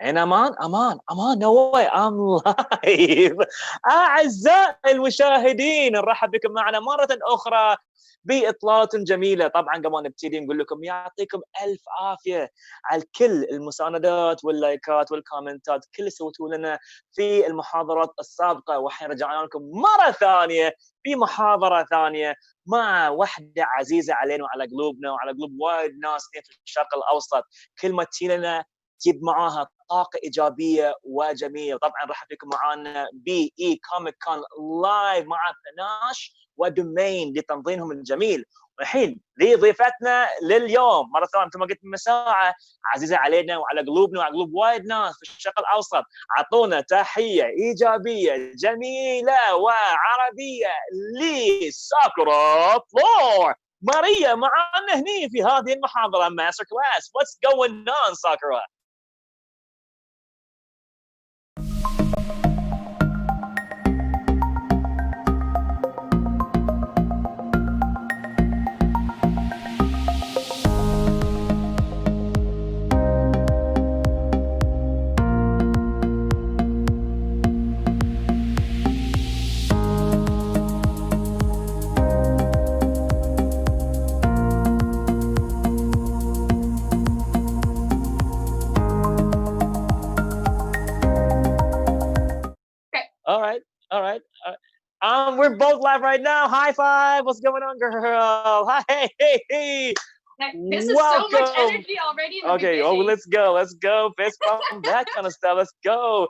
And I'm on, no way, I'm live. أعزائي المشاهدين، نرحب بكم معنا مرة أخرى بإطلالة جميلة. طبعا قبل ما نبتدي نقول لكم يعطيكم ألف عافية على كل المساندات واللايكات والكومنتات، كل اللي سويتوا لنا في المحاضرات السابقة، وحين رجعنا لكم مرة ثانية في محاضرة ثانية مع وحدة عزيزة علينا وعلى قلوبنا وعلى قلوب وايد ناس في الشرق الأوسط. كل ما تجي لنا تجيب معاها طاقة إيجابية وجميلة. طبعا راح فيكم معانا EComicConLive مع فناش ودومين لتنظيمهم الجميل. والحين لضيفتنا لليوم مرة ثانية مثل ما قلت من ساعة، عزيزة علينا وعلى قلوبنا وعلى قلوب وايد ناس في الشرق الأوسط. عطونا تحية إيجابية جميلة وعربية لساكورافلور. ماريا معانا هني في هذه المحاضرة ماستر كلاس. What's going on, Sakura? All right. We're both live right now. High five. What's going on, girl? Hi. Hey. This is so much energy already in the beginning. Let's go. Fist bump, that kind of stuff. Let's go.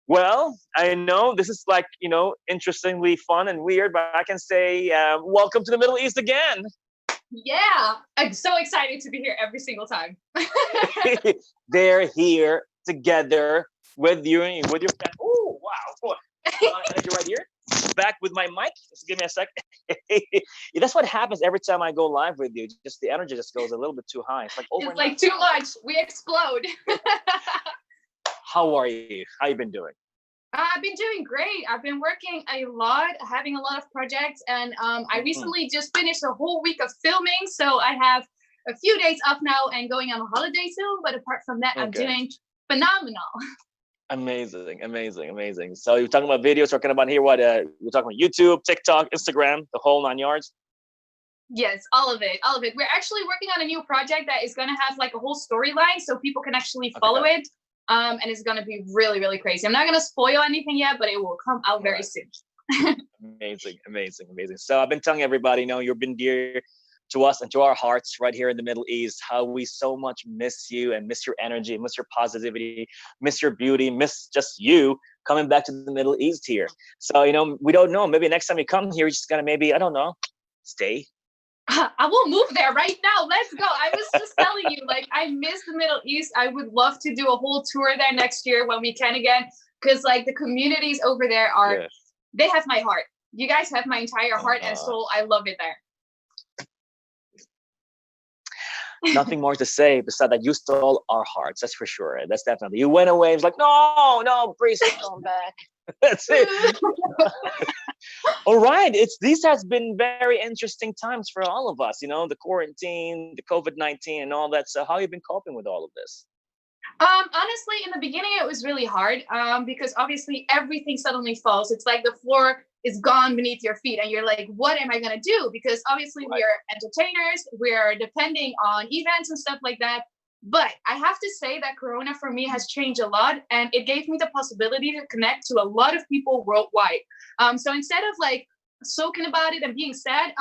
Well, I know this is like, interestingly fun and weird, but I can say welcome to the Middle East again. Yeah. I'm so excited to be here every single time. They're here together with you and with your family. Oh, wow. Energy right here. Back with my mic. Just give me a sec. Yeah, that's what happens every time I go live with you. Just the energy just goes a little bit too high. It's like too much. We explode. How are you? How you been doing? I've been doing great. I've been working a lot, having a lot of projects, and I recently just finished a whole week of filming, so I have a few days off now and going on a holiday soon. But apart from that, I'm doing phenomenal. Amazing. So you're talking about videos, talking about here what we're talking about YouTube, TikTok, Instagram, the whole 9 yards. Yes, all of it. We're actually working on a new project that is going to have like a whole storyline so people can actually follow it. And it's going to be really, really crazy. I'm not going to spoil anything yet, but it will come out very soon. Amazing. So I've been telling everybody, you've been dear to us and to our hearts right here in the Middle East, how we so much miss you and miss your energy, miss your positivity, miss your beauty, miss just you coming back to the Middle East here. So, we don't know. Maybe next time you come here, you're just going to I don't know, stay. I will move there right now. Let's go. I was just telling you, I miss the Middle East. I would love to do a whole tour there next year when we can again, because the communities over there they have my heart. You guys have my entire heart and soul. I love it there. Nothing more to say besides that you stole our hearts. That's for sure. That's definitely. You went away. It's like, no, please come back. That's it. All right. These has been very interesting times for all of us. The quarantine, the COVID-19 and all that. So how have you been coping with all of this? Honestly, in the beginning, it was really hard because obviously everything suddenly falls. It's like the floor is gone beneath your feet and you're like, what am I going to do? Because obviously we are entertainers. We're depending on events and stuff like that. But I have to say that Corona for me has changed a lot, and it gave me the possibility to connect to a lot of people worldwide. So instead of soaking about it and being sad,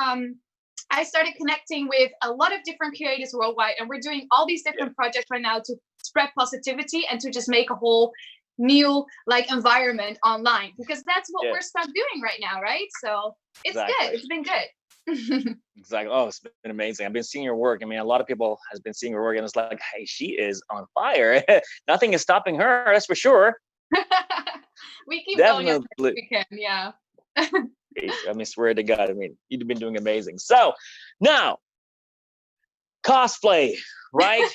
I started connecting with a lot of different creators worldwide, and we're doing all these different projects right now to spread positivity and to just make a whole new environment online, because that's what we're stuck doing right now, right? So it's good. It's been good. Exactly. Oh, it's been amazing. I've been seeing your work. I mean, a lot of people has been seeing your work, and it's like, hey, she is on fire. Nothing is stopping her. That's for sure. We keep going as we can. Yeah. I mean, swear to God. I mean, you've been doing amazing. So now, cosplay, right?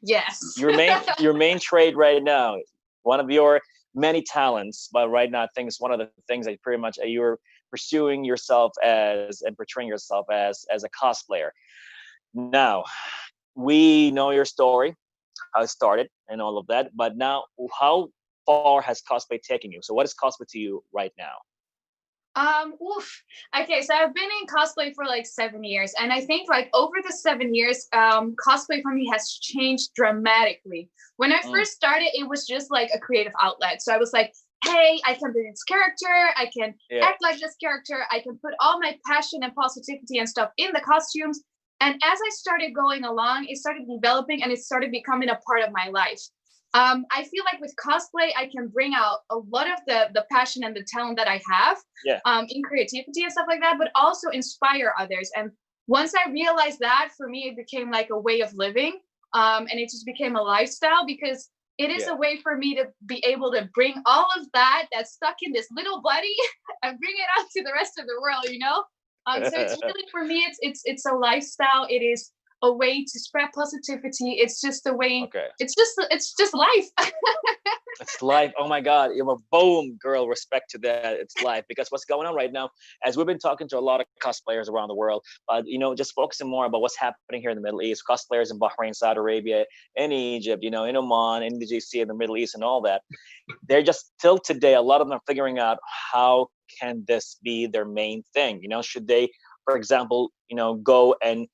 Yes. Your main trade right now, one of your many talents, but right now I think it's one of the things that pretty much you're pursuing yourself as and portraying yourself as a cosplayer. Now, we know your story. how it started and all of that. But now, how far has cosplay taken you? So what is cosplay to you right now? Okay, so I've been in cosplay for like 7 years, and I think like over the 7 years, cosplay for me has changed dramatically. When I first started, it was just like a creative outlet. So I was like, hey, I can be this character, I can act like this character, I can put all my passion and positivity and stuff in the costumes. And as I started going along, it started developing and it started becoming a part of my life. I feel like with cosplay, I can bring out a lot of the passion and the talent that I have in creativity and stuff like that, but also inspire others. And once I realized that, for me, it became like a way of living, and it just became a lifestyle, because it is a way for me to be able to bring all of that that's stuck in this little body and bring it out to the rest of the world, you know? So it's really, for me, it's a lifestyle. It is a way to spread positivity. It's just a way. It's just life. It's life. Oh my God. You're a boom, girl. Respect to that. It's life. Because what's going on right now, as we've been talking to a lot of cosplayers around the world, you know, just focusing more about what's happening here in the Middle East, cosplayers in Bahrain, Saudi Arabia, in Egypt, you know, in Oman, in the GC, in the Middle East and all that. They're just, till today, a lot of them are figuring out how can this be their main thing? You know, should they, for example, you know, go and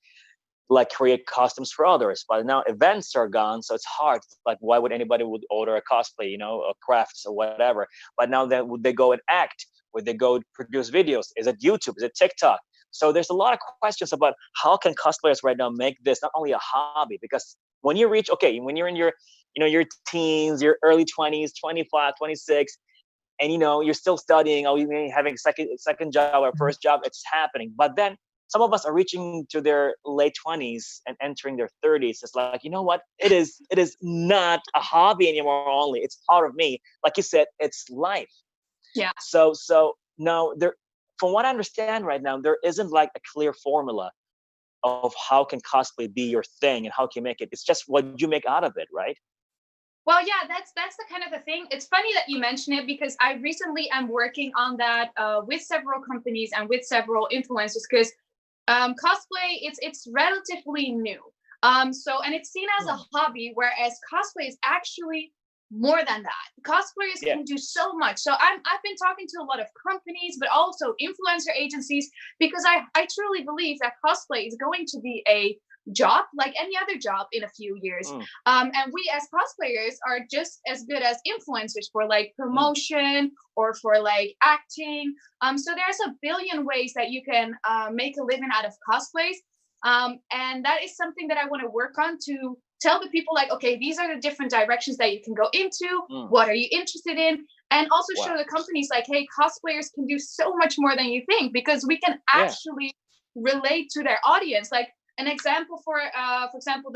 like create costumes for others? But now events are gone, so it's hard. Like, why would anybody would order a cosplay, you know, or crafts or whatever? But now that would they go and act? Would they go produce videos? Is it YouTube? Is it TikTok? So there's a lot of questions about how can cosplayers right now make this not only a hobby, because when you reach, when you're in your, you know, your teens, your early 20s, 25, 26, and, you know, you're still studying, or you may having a second job or first job, it's happening. But then some of us are reaching to their late 20s and entering their 30s. It's like, you know what? It is not a hobby anymore only. It's part of me. Like you said, it's life. Yeah. So now there, from what I understand right now, there isn't like a clear formula of how can cosplay be your thing and how can you make it. It's just what you make out of it, right? Well, yeah, that's the kind of the thing. It's funny that you mention it, because I recently am working on that with several companies and with several influencers, because cosplay, it's relatively new. So, and it's seen as a hobby, whereas cosplay is actually more than that. Cosplayers can do so much. So I've been talking to a lot of companies, but also influencer agencies, because I truly believe that cosplay is going to be a job like any other job in a few years. And we as cosplayers are just as good as influencers for like promotion or for like acting. So there's a billion ways that you can make a living out of cosplays. And that is something that I want to work on, to tell the people like, okay, these are the different directions that you can go into. What are you interested in? And also show the companies like, hey, cosplayers can do so much more than you think, because we can actually relate to their audience. Like, an example for example,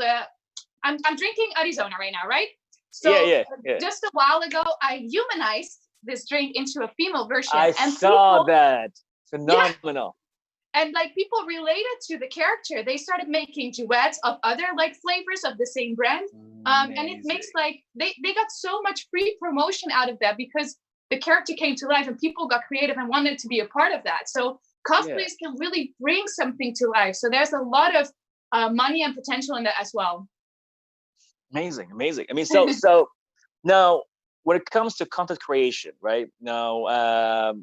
I'm drinking Arizona right now, right? So just a while ago, I humanized this drink into a female version. I saw that. Phenomenal. Yeah. And like people related to the character, they started making duets of other like flavors of the same brand. And it makes like they got so much free promotion out of that, because the character came to life and people got creative and wanted to be a part of that. So cosplays can really bring something to life. So there's a lot of money and potential in that as well. Amazing. I mean, so now when it comes to content creation, right now,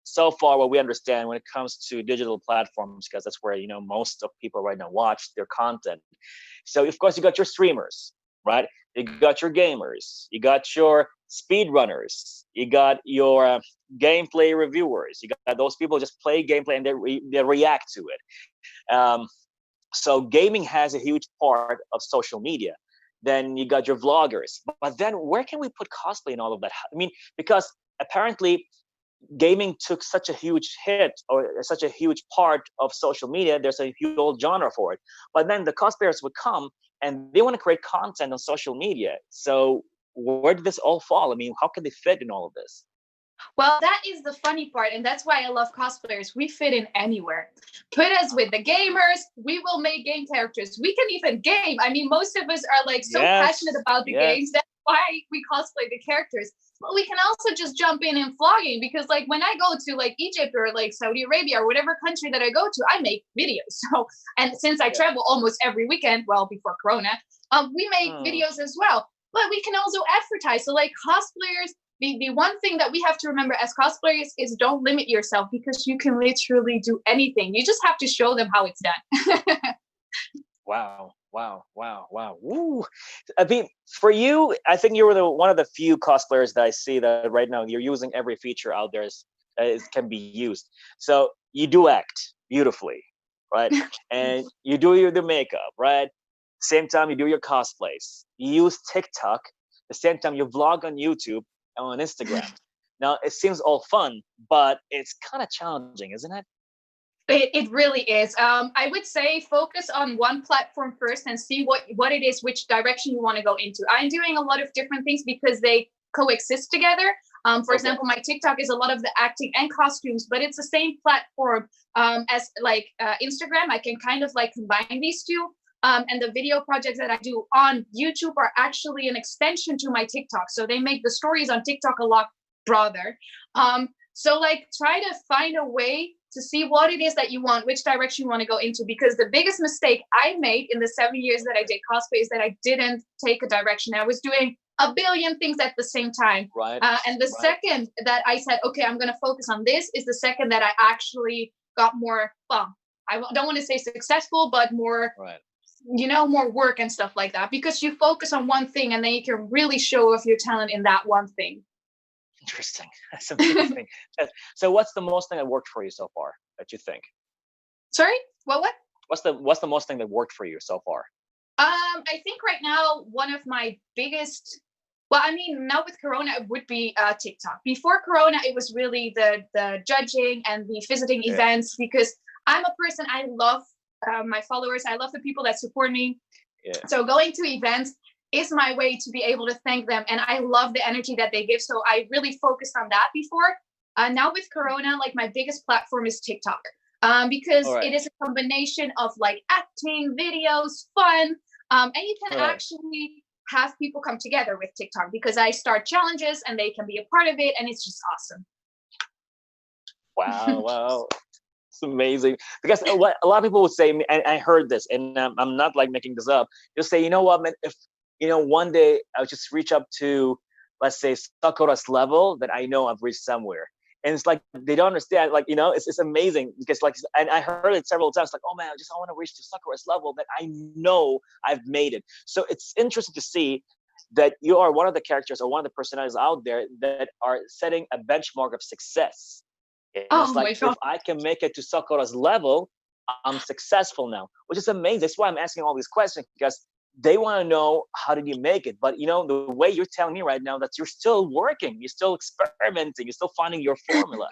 so far what we understand when it comes to digital platforms, because that's where, you know, most of people right now watch their content. So of course you got your streamers, right? You got your gamers, you got your speedrunners, you got your gameplay reviewers, you got those people who just play gameplay and they react to it. So gaming has a huge part of social media. Then you got your vloggers, but then where can we put cosplay in all of that? I mean, because apparently gaming took such a huge hit, or such a huge part of social media. There's a huge old genre for it, but then the cosplayers would come and they want to create content on social media. So where did this all fall? I mean, how can they fit in all of this? Well, that is the funny part, and that's why I love cosplayers. We fit in anywhere. Put us with the gamers, we will make game characters. We can even game. I mean, most of us are like so passionate about the games. That's why we cosplay the characters. But we can also just jump in vlogging, because like when I go to like Egypt or like Saudi Arabia or whatever country that I go to, I make videos. So, and since I travel almost every weekend, well, before Corona, we make videos as well. But we can also advertise. So like cosplayers, the one thing that we have to remember as cosplayers is don't limit yourself, because you can literally do anything. You just have to show them how it's done. Wow. Woo. I mean, for you, I think you were one of the few cosplayers that I see that right now you're using every feature out there that can be used. So you do act beautifully, right? And you do the makeup, right? Same time you do your cosplays. You use TikTok. The same time you vlog on YouTube and on Instagram. Now it seems all fun, but it's kind of challenging, isn't it? It really is. I would say focus on one platform first and see what it is, which direction you want to go into. I'm doing a lot of different things because they coexist together. For example, my TikTok is a lot of the acting and costumes, but it's the same platform as like Instagram. I can kind of like combine these two. And the video projects that I do on YouTube are actually an extension to my TikTok. So they make the stories on TikTok a lot broader. So like try to find a way to see what it is that you want, which direction you want to go into. Because the biggest mistake I made in the 7 years that I did cosplay is that I didn't take a direction. I was doing a billion things at the same time. Right. And the second that I said, okay, I'm going to focus on this, is the second that I actually got more, well, I don't want to say successful, but more, more work and stuff like that. Because you focus on one thing and then you can really show off your talent in that one thing. Interesting. That's amazing. So what's the most thing that worked for you so far that you think? Sorry? What? What's the most thing that worked for you so far? I think right now one of my biggest, well, I mean, now with Corona, it would be TikTok. Before Corona, it was really the judging and the visiting events, because I'm a person, I love my followers. I love the people that support me. Yeah. So going to events is my way to be able to thank them. And I love the energy that they give. So I really focused on that before. Now with Corona, like my biggest platform is TikTok. Because it is a combination of like acting, videos, fun. And you can actually have people come together with TikTok, because I start challenges and they can be a part of it. And it's just awesome. Wow. It's amazing. Because what a lot of people would say, and I heard this, and I'm not like making this up, they'll say, you know what, man, if one day I'll just reach up to, let's say, Sakura's level, that I know I've reached somewhere. And it's like, they don't understand, like, it's amazing, because like, and I heard it several times, like, oh man, I want to reach to Sakura's level, that I know I've made it. So it's interesting to see that you are one of the characters or one of the personalities out there that are setting a benchmark of success. It's like, if I can make it to Sakura's level, I'm successful now, which is amazing. That's why I'm asking all these questions, because they want to know, how did you make it? But the way you're telling me right now that you're still working, you're still experimenting, you're still finding your formula.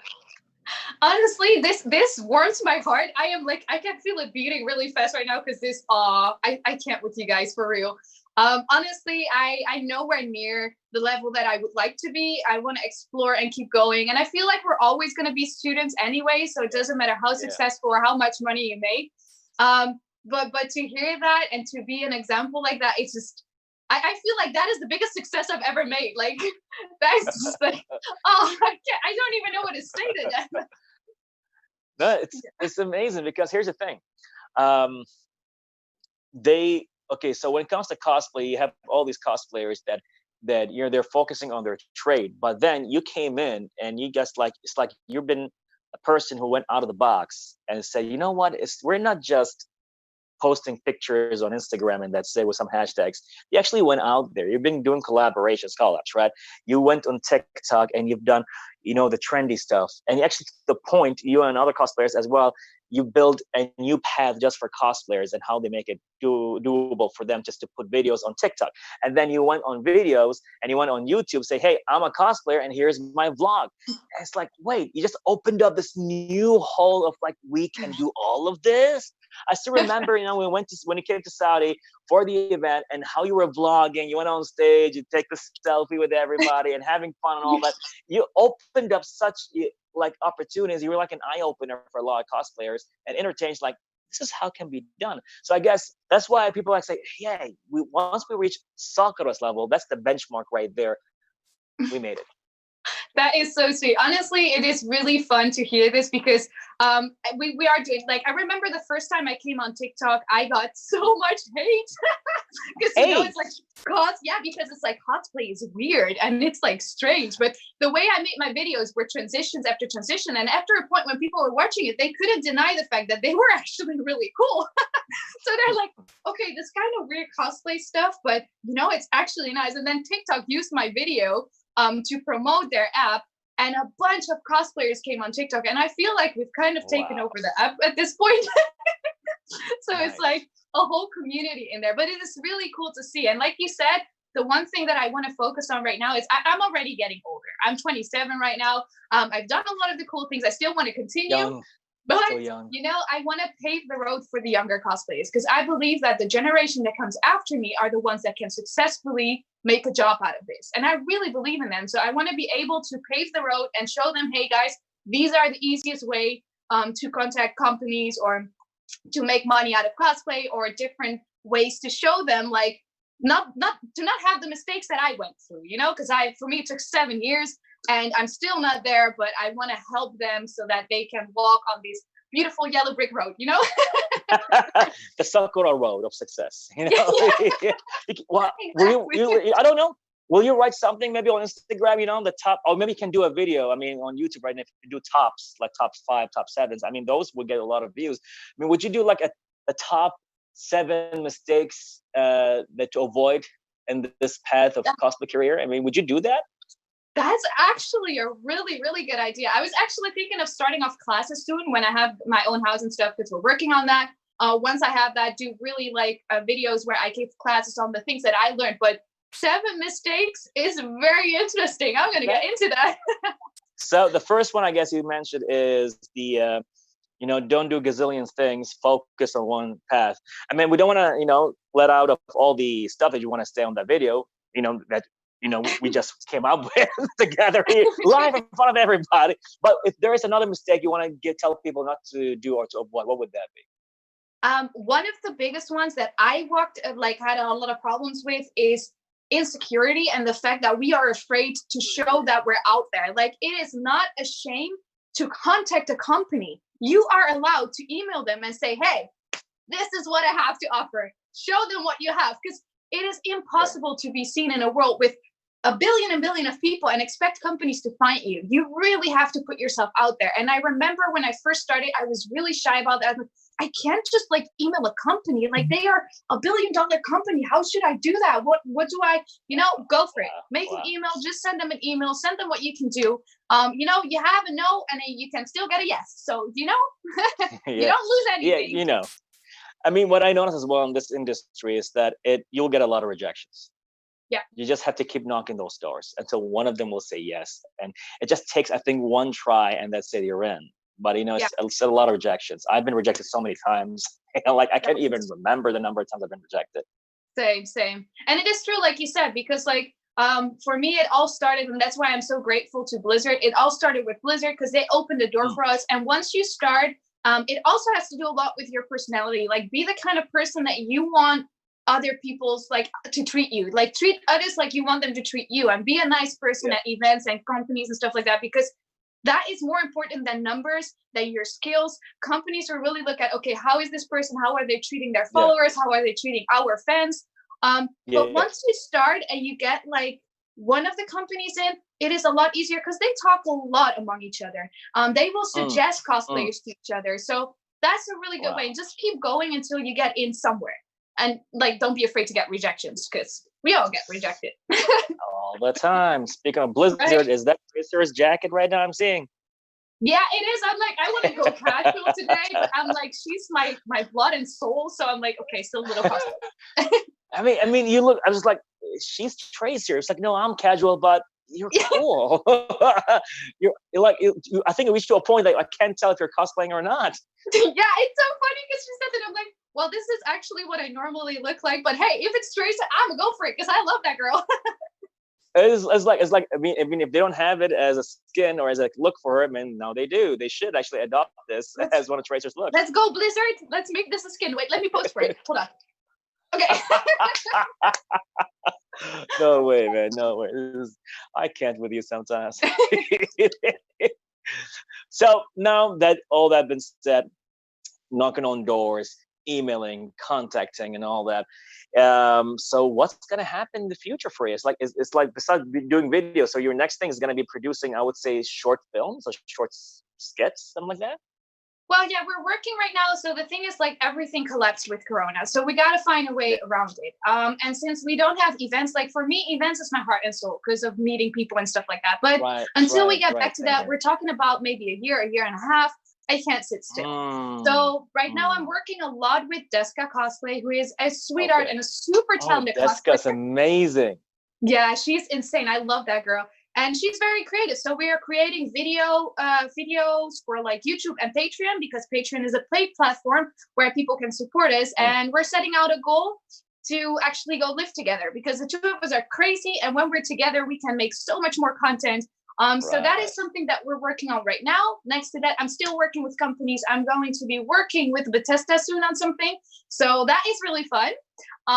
Honestly, this warms my heart. I am like, I can feel it beating really fast right now, because this I can't with you guys, for real. Honestly, I'm nowhere near the level that I would like to be. I want to explore and keep going. And I feel like we're always going to be students anyway, so it doesn't matter how successful or how much money you make. But to hear that and to be an example like that, it's just, I feel like that is the biggest success I've ever made. Like, that's just like, I don't even know what to say to that. No, it's amazing, because here's the thing. So when it comes to cosplay, you have all these cosplayers that they're focusing on their trade, but then you came in and you just like, it's like you've been a person who went out of the box and said, you know what, we're not just posting pictures on Instagram and that's it with some hashtags. You actually went out there. You've been doing collabs, right? You went on TikTok and you've done, the trendy stuff. And actually, to the point, you and other cosplayers as well, you build a new path just for cosplayers and how they make it doable for them just to put videos on TikTok. And then you went on videos and you went on YouTube, say, hey, I'm a cosplayer and here's my vlog. And it's like, wait, you just opened up this new hole of like, we can do all of this. I still remember, when you came to Saudi for the event and how you were vlogging, you went on stage, you take the selfie with everybody and having fun and all that. You opened up such like opportunities. You were like an eye opener for a lot of cosplayers and interchange, like, this is how it can be done. So I guess that's why people like say, hey, once we reach Sakura's level, that's the benchmark right there. We made it. That is so sweet. Honestly, it is really fun to hear this because we are doing, like, I remember the first time I came on TikTok, I got so much hate because you know it's like because it's like cosplay is weird and it's like strange. But the way I made my videos were transitions after transition, and after a point when people were watching it, they couldn't deny the fact that they were actually really cool. So they're like, okay, this kind of weird cosplay stuff, but you know, it's actually nice. And then TikTok used my video to promote their app, and a bunch of cosplayers came on TikTok, and I feel like we've kind of taken over the app at this point. So it's like a whole community in there, but it is really cool to see. And like you said, the one thing that I want to focus on right now is I'm already getting older. I'm 27 right now. I've done a lot of the cool things. I still want to continue. But, you know, I want to pave the road for the younger cosplayers because I believe that the generation that comes after me are the ones that can successfully make a job out of this. And I really believe in them. So I want to be able to pave the road and show them, hey, guys, these are the easiest way to contact companies or to make money out of cosplay, or different ways to show them, like, not have the mistakes that I went through, you know, because for me, it took 7 years. And I'm still not there, but I want to help them so that they can walk on this beautiful yellow brick road, you know? The Sakura road of success, you know? Well, exactly. I don't know. Will you write something maybe on Instagram, you know, the top, or maybe you can do a video, I mean, on YouTube right now, if you do tops, like top 5, top 7s, I mean, those will get a lot of views. I mean, would you do like a top 7 mistakes that to avoid in this path of cosplay career? I mean, would you do that? That's actually a really, really good idea. I was actually thinking of starting off classes soon when I have my own house and stuff, because we're working on that. Once I have that, do really like videos where I give classes on the things that I learned. But 7 mistakes is very interesting. I'm going to get into that. So the first one, I guess you mentioned, is the, you know, don't do gazillion things, focus on one path. I mean, we don't want to, you know, let out of all the stuff that you want to stay on that video, you know, that, you know, we just came up with together here, live in front of everybody. But if there is another mistake you want to tell people not to do or to avoid, what would that be? One of the biggest ones that I had a lot of problems with is insecurity, and the fact that we are afraid to show that we're out there. Like, it is not a shame to contact a company. You are allowed to email them and say, hey, this is what I have to offer. Show them what you have, because it is impossible to be seen in a world with a billion and billion of people and expect companies to find you. You really have to put yourself out there. And I remember when I first started, I was really shy about that. I can't just like email a company. Like, they are $1 billion company. How should I do that? What do I, you know, go for it. Make an email, just send them an email, send them what you can do. You know, you have a no and you can still get a yes. So, you know, you don't lose anything. Yeah, you know. I mean, what I noticed as well in this industry is that you'll get a lot of rejections. Yeah. You just have to keep knocking those doors until one of them will say yes. And it just takes, I think, one try and that's it, you're in. But, you know, it's a lot of rejections. I've been rejected so many times. You know, like, I can't even remember the number of times I've been rejected. Same. And it is true, like you said, because like, for me, it all started, and that's why I'm so grateful to Blizzard. It all started with Blizzard because they opened the door for us. And once you start, it also has to do a lot with your personality. Like, be the kind of person that you want other people's like to treat you, like treat others like you want them to treat you, and be a nice person at events and companies and stuff like that, because that is more important than numbers, than your skills. Companies will really look at, okay, how is this person? How are they treating their followers? How are they treating our fans? But once you start and you get like one of the companies in, it is a lot easier because they talk a lot among each other. They will suggest cosplayers to each other. So that's a really good way. Just keep going until you get in somewhere. And like, don't be afraid to get rejections, because we all get rejected. All the time. Speaking of Blizzard, is that Tracer's jacket right now I'm seeing? Yeah, it is. I'm like, I want to go casual today, but I'm like, she's my blood and soul. So I'm like, okay, still a little casual. I mean, you look, I was like, she's Tracer. It's like, no, I'm casual, but you're cool. you're like, I think it reached to a point that I can't tell if you're cosplaying or not. Yeah, it's so funny because she said that. I'm like, well, this is actually what I normally look like, but hey, if it's Tracer, I'm gonna go for it because I love that girl. It's like I mean, if they don't have it as a skin or as a look for her, I mean, no, they do. They should actually adopt this as one of Tracer's looks. Let's go, Blizzard. Let's make this a skin. Wait, let me post for it. Hold on. Okay. No way, man. No way. I can't with you sometimes. So now that all that been said, knocking on doors, emailing, contacting, and all that. So what's going to happen in the future for you? It's like besides doing videos, so your next thing is going to be producing, I would say, short films or short skits, something like that. Well, yeah, we're working right now. So the thing is, like, everything collapsed with Corona. So we got to find a way around it. And since we don't have events, like for me, events is my heart and soul because of meeting people and stuff like that. But until we get back to that, we're talking about maybe a year and a half. I can't sit still. So right now I'm working a lot with Deska Cosplay, who is a sweetheart and a super talented cosplayer. Deska's amazing. Yeah, she's insane. I love that girl. And she's very creative. So we are creating videos for like YouTube and Patreon, because Patreon is a paid platform where people can support us. And we're setting out a goal to actually go live together, because the two of us are crazy. And when we're together, we can make so much more content. So that is something that we're working on right now. Next to that, I'm still working with companies. I'm going to be working with Bethesda soon on something. So that is really fun. So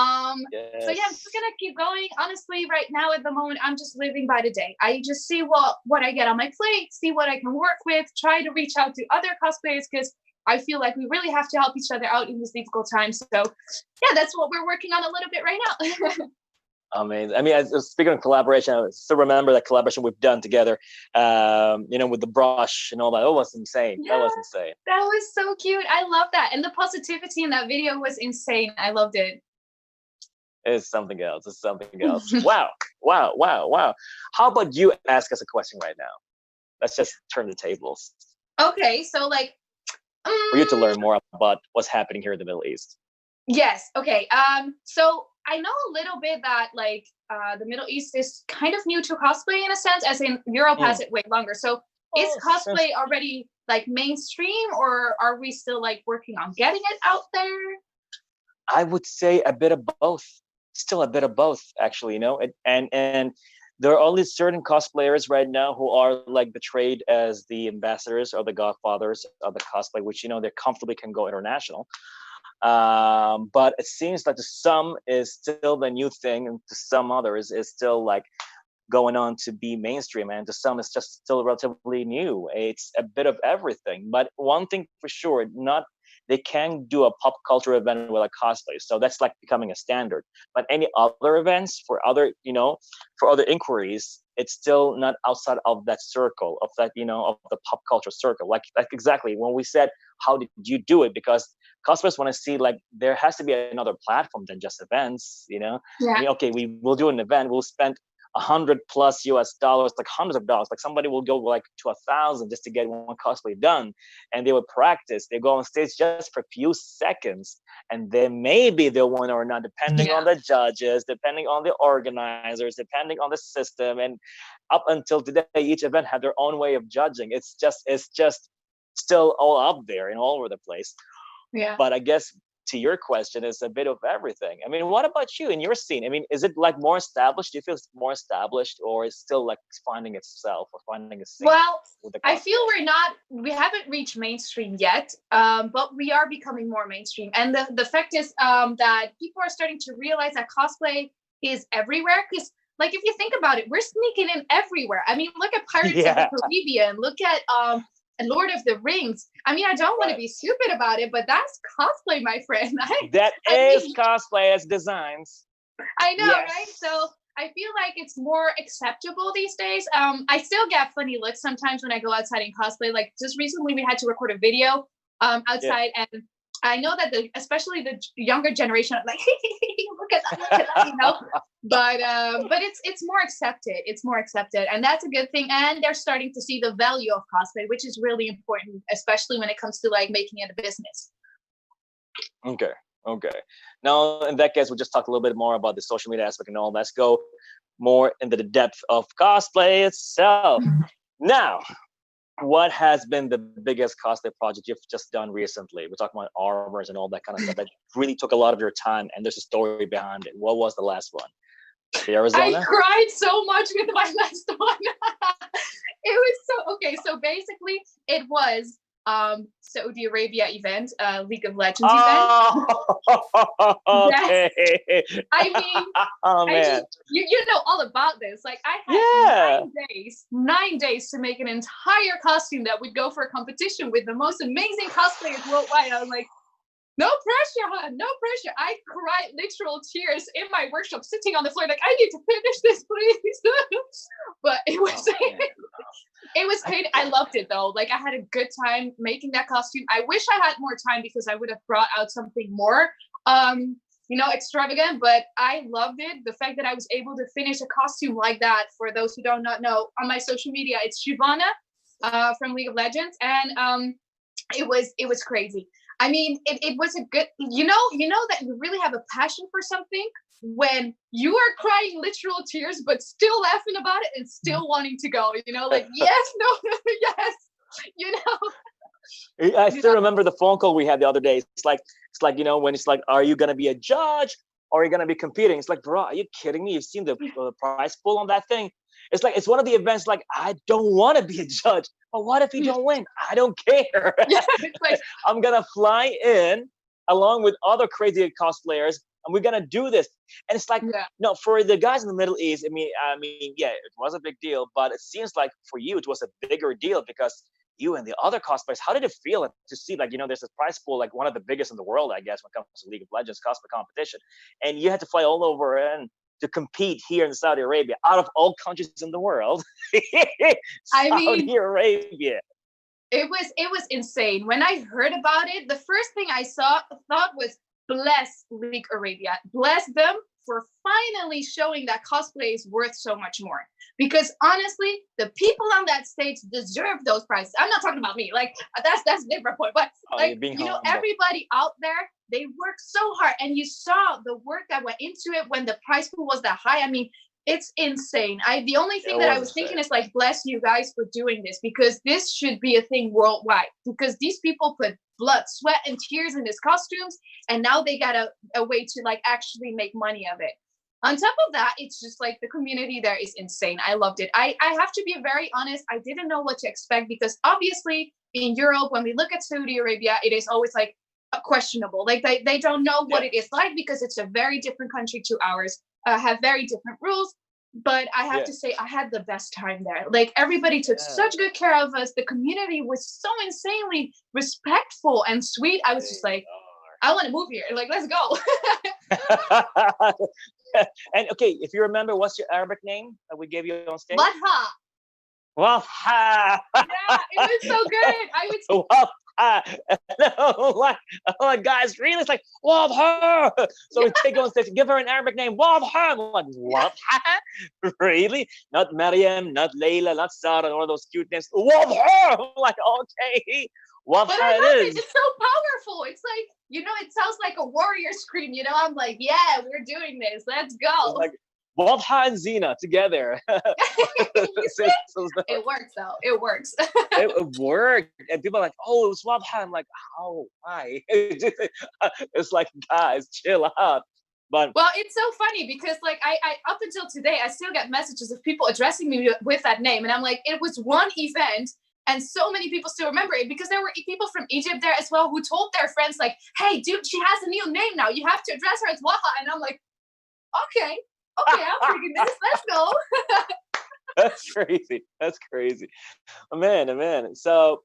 yeah, I'm just gonna keep going. Honestly, right now at the moment, I'm just living by the day. I just see what I get on my plate, see what I can work with, try to reach out to other cosplayers, because I feel like we really have to help each other out in these difficult times. So yeah, that's what we're working on a little bit right now. Amazing. I mean, speaking of collaboration, I still remember that collaboration we've done together, with the brush and all that. It was insane. Yeah, that was insane. That was so cute. I love that. And the positivity in that video was insane. I loved it. It's something else. It's something else. Wow. How about you ask us a question right now? Let's just turn the tables. Okay. So like, for you to learn more about what's happening here in the Middle East. Yes. Okay. So I know a little bit that like the Middle East is kind of new to cosplay in a sense, as in Europe has it way longer. So is cosplay already like mainstream, or are we still like working on getting it out there? I would say a bit of both. Still a bit of both, actually, and there are only certain cosplayers right now who are like betrayed as the ambassadors or the godfathers of the cosplay, which they comfortably can go international. But it seems like to some is still the new thing, and to some others is still like going on to be mainstream, and to some it's just still relatively new. It's a bit of everything. But one thing for sure, they can do a pop culture event with a cosplay, so that's like becoming a standard. But any other events for other inquiries, it's still not outside of that circle of that of the pop culture circle. Like exactly when we said, how did you do it? Because cosplayers want to see like there has to be another platform than just events. I mean, okay, we will do an event, we'll spend $100+ US, like hundreds of dollars. Like somebody will go like to 1,000 just to get one cosplay done, and they would practice. They go on stage just for a few seconds, and then maybe they'll win or not, depending on the judges, depending on the organizers, depending on the system. And up until today, each event had their own way of judging. It's just still all up there and all over the place. Yeah. But I guess to your question, is a bit of everything. I mean, what about you in your scene? I mean, is it like more established? Do you feel it's more established, or is still like finding itself or finding a scene? Well, I feel we haven't reached mainstream yet, but we are becoming more mainstream. And the fact is that people are starting to realize that cosplay is everywhere. Because like, if you think about it, we're sneaking in everywhere. I mean, look at Pirates of the Caribbean. Look at Lord of the Rings. I mean, I don't want to be stupid about it, but that's cosplay, my friend. That is cosplay as designs. I know, right? So I feel like it's more acceptable these days. I still get funny looks sometimes when I go outside in cosplay. Like just recently, we had to record a video outside, and I know that especially the younger generation are like, look at that, But it's more accepted. It's more accepted, and that's a good thing. And they're starting to see the value of cosplay, which is really important, especially when it comes to like making it a business. Okay. Now, in that case, we'll just talk a little bit more about the social media aspect and all. Let's go more into the depth of cosplay itself. Now, what has been the biggest cosplay project you've just done recently? We're talking about armors and all that kind of stuff that really took a lot of your time, and there's a story behind it. What was the last one? Arizona? I cried so much with my last one. It was so okay. So basically, it was Saudi Arabia event, League of Legends event. Okay. Yes. I mean, oh man, you know all about this. Like I had 9 days to make an entire costume that would go for a competition with the most amazing cosplayers worldwide. I was like, no pressure, huh? No pressure. I cried literal tears in my workshop, sitting on the floor, like, I need to finish this, please. But it was, it was pain. I loved it though. Like I had a good time making that costume. I wish I had more time because I would have brought out something more, extravagant. But I loved it. The fact that I was able to finish a costume like that. For those who do not know, on my social media, it's Shivana from League of Legends, and it was crazy. I mean, it was a good, you know that you really have a passion for something when you are crying literal tears, but still laughing about it and still wanting to go, like, yes, no, yes, I still remember the phone call we had the other day. It's like, when it's like, are you going to be a judge or are you going to be competing? It's like, bro, are you kidding me? You've seen the prize pool on that thing. It's like, it's one of the events, like, I don't want to be a judge, but what if you don't win? I don't care. Yeah, it's like, I'm going to fly in along with other crazy cosplayers and we're going to do this. And it's like, no, for the guys in the Middle East, I mean, yeah, it was a big deal, but it seems like for you, it was a bigger deal because you and the other cosplayers, how did it feel to see, like, there's this prize pool, like one of the biggest in the world, I guess, when it comes to League of Legends cosplay competition. And you had to fly all over and to compete here in Saudi Arabia, out of all countries in the world. Saudi Arabia. It was insane. When I heard about it, the first thing I thought was, bless League Arabia. Bless them for finally showing that cosplay is worth so much more. Because honestly, the people on that stage deserve those prizes. I'm not talking about me. Like that's a different point. But everybody out there, they work so hard, and you saw the work that went into it when the prize pool was that high. I mean, it's insane. The only thing that I was thinking is, like, bless you guys for doing this, because this should be a thing worldwide, because these people put blood, sweat, and tears in these costumes, and now they got a way to, like, actually make money of it. On top of that, it's just like the community there is insane. I loved it. I have to be very honest. I didn't know what to expect, because obviously in Europe, when we look at Saudi Arabia, it is always like questionable. Like they don't know what it is like, because it's a very different country to ours, have very different rules. But I have to say, I had the best time there. Like everybody took such good care of us. The community was so insanely respectful and sweet. I was just like, I want to move here. Like, let's go. And okay, if you remember, what's your Arabic name that we gave you on stage? Wafha. Wafha. Yeah, it was so good. Like, guys, really? It's like, Wafha. So we take her on stage, give her an Arabic name, Wafha. I'm like, Wafha? Really? Not Maryam, not Layla, not Sarah, or those cute names. Wafha. I'm like, okay. Wafha it is. It's so powerful. It's like, it sounds like a warrior scream. I'm like, yeah, we're doing this. Let's go. Like Wafha and Zina together. It works though. It works. It worked. And people are like, oh, it was Wafha. I'm like, oh, why? It's like, guys, chill out. But well, it's so funny because, like, I up until today, I still get messages of people addressing me with that name. And I'm like, it was one event. And so many people still remember it, because there were people from Egypt there as well who told their friends, like, hey, dude, she has a new name now. You have to address her as Waha. And I'm like, okay, I'm freaking this. Let's go. That's crazy. Man. So,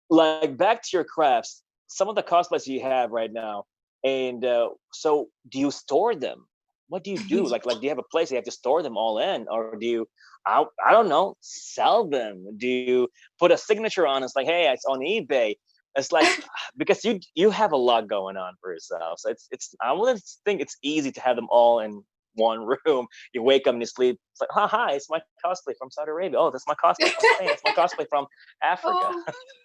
like, back to your crafts, some of the cosplays you have right now. And so do you store them? What do you do? Like, do you have a place you have to store them all in? Or do you, I don't know, sell them? Do you put a signature on it? It's like, hey, it's on eBay. It's like, because you have a lot going on for yourself. So it's I wouldn't think it's easy to have them all in one room. You wake up and you sleep. It's like, hi, it's my cosplay from Saudi Arabia. Oh, that's my cosplay from Spain. It's my cosplay from Africa.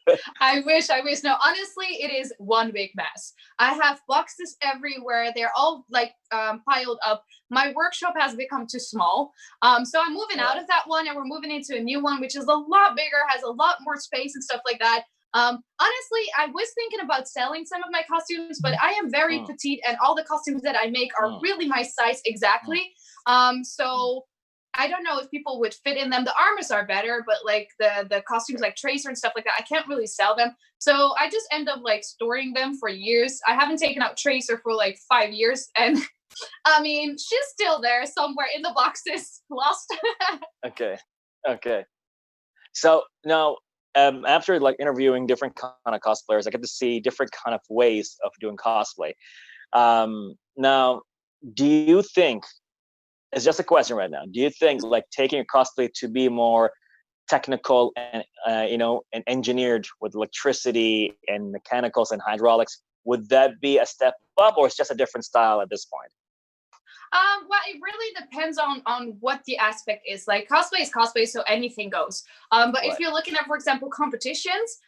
Oh, I wish. No, honestly, it is one big mess. I have boxes everywhere. They're all like piled up. My workshop has become too small. So I'm moving out of that one, and we're moving into a new one, which is a lot bigger, has a lot more space and stuff like that. Honestly, I was thinking about selling some of my costumes, but I am very petite, and all the costumes that I make are really my size exactly. So I don't know if people would fit in them. The armors are better, but like the costumes like Tracer and stuff like that, I can't really sell them. So I just end up like storing them for years. I haven't taken out Tracer for like 5 years, and I mean, she's still there somewhere in the boxes, lost. Okay. So now, after like interviewing different kind of cosplayers, I get to see different kind of ways of doing cosplay. Now, do you think, it's just a question right now, do you think like taking a cosplay to be more technical and and engineered with electricity and mechanicals and hydraulics, would that be a step up, or it's just a different style at this point? Well, it really depends on what the aspect is. Like cosplay is cosplay, so anything goes. But if you're looking at, for example, competitions,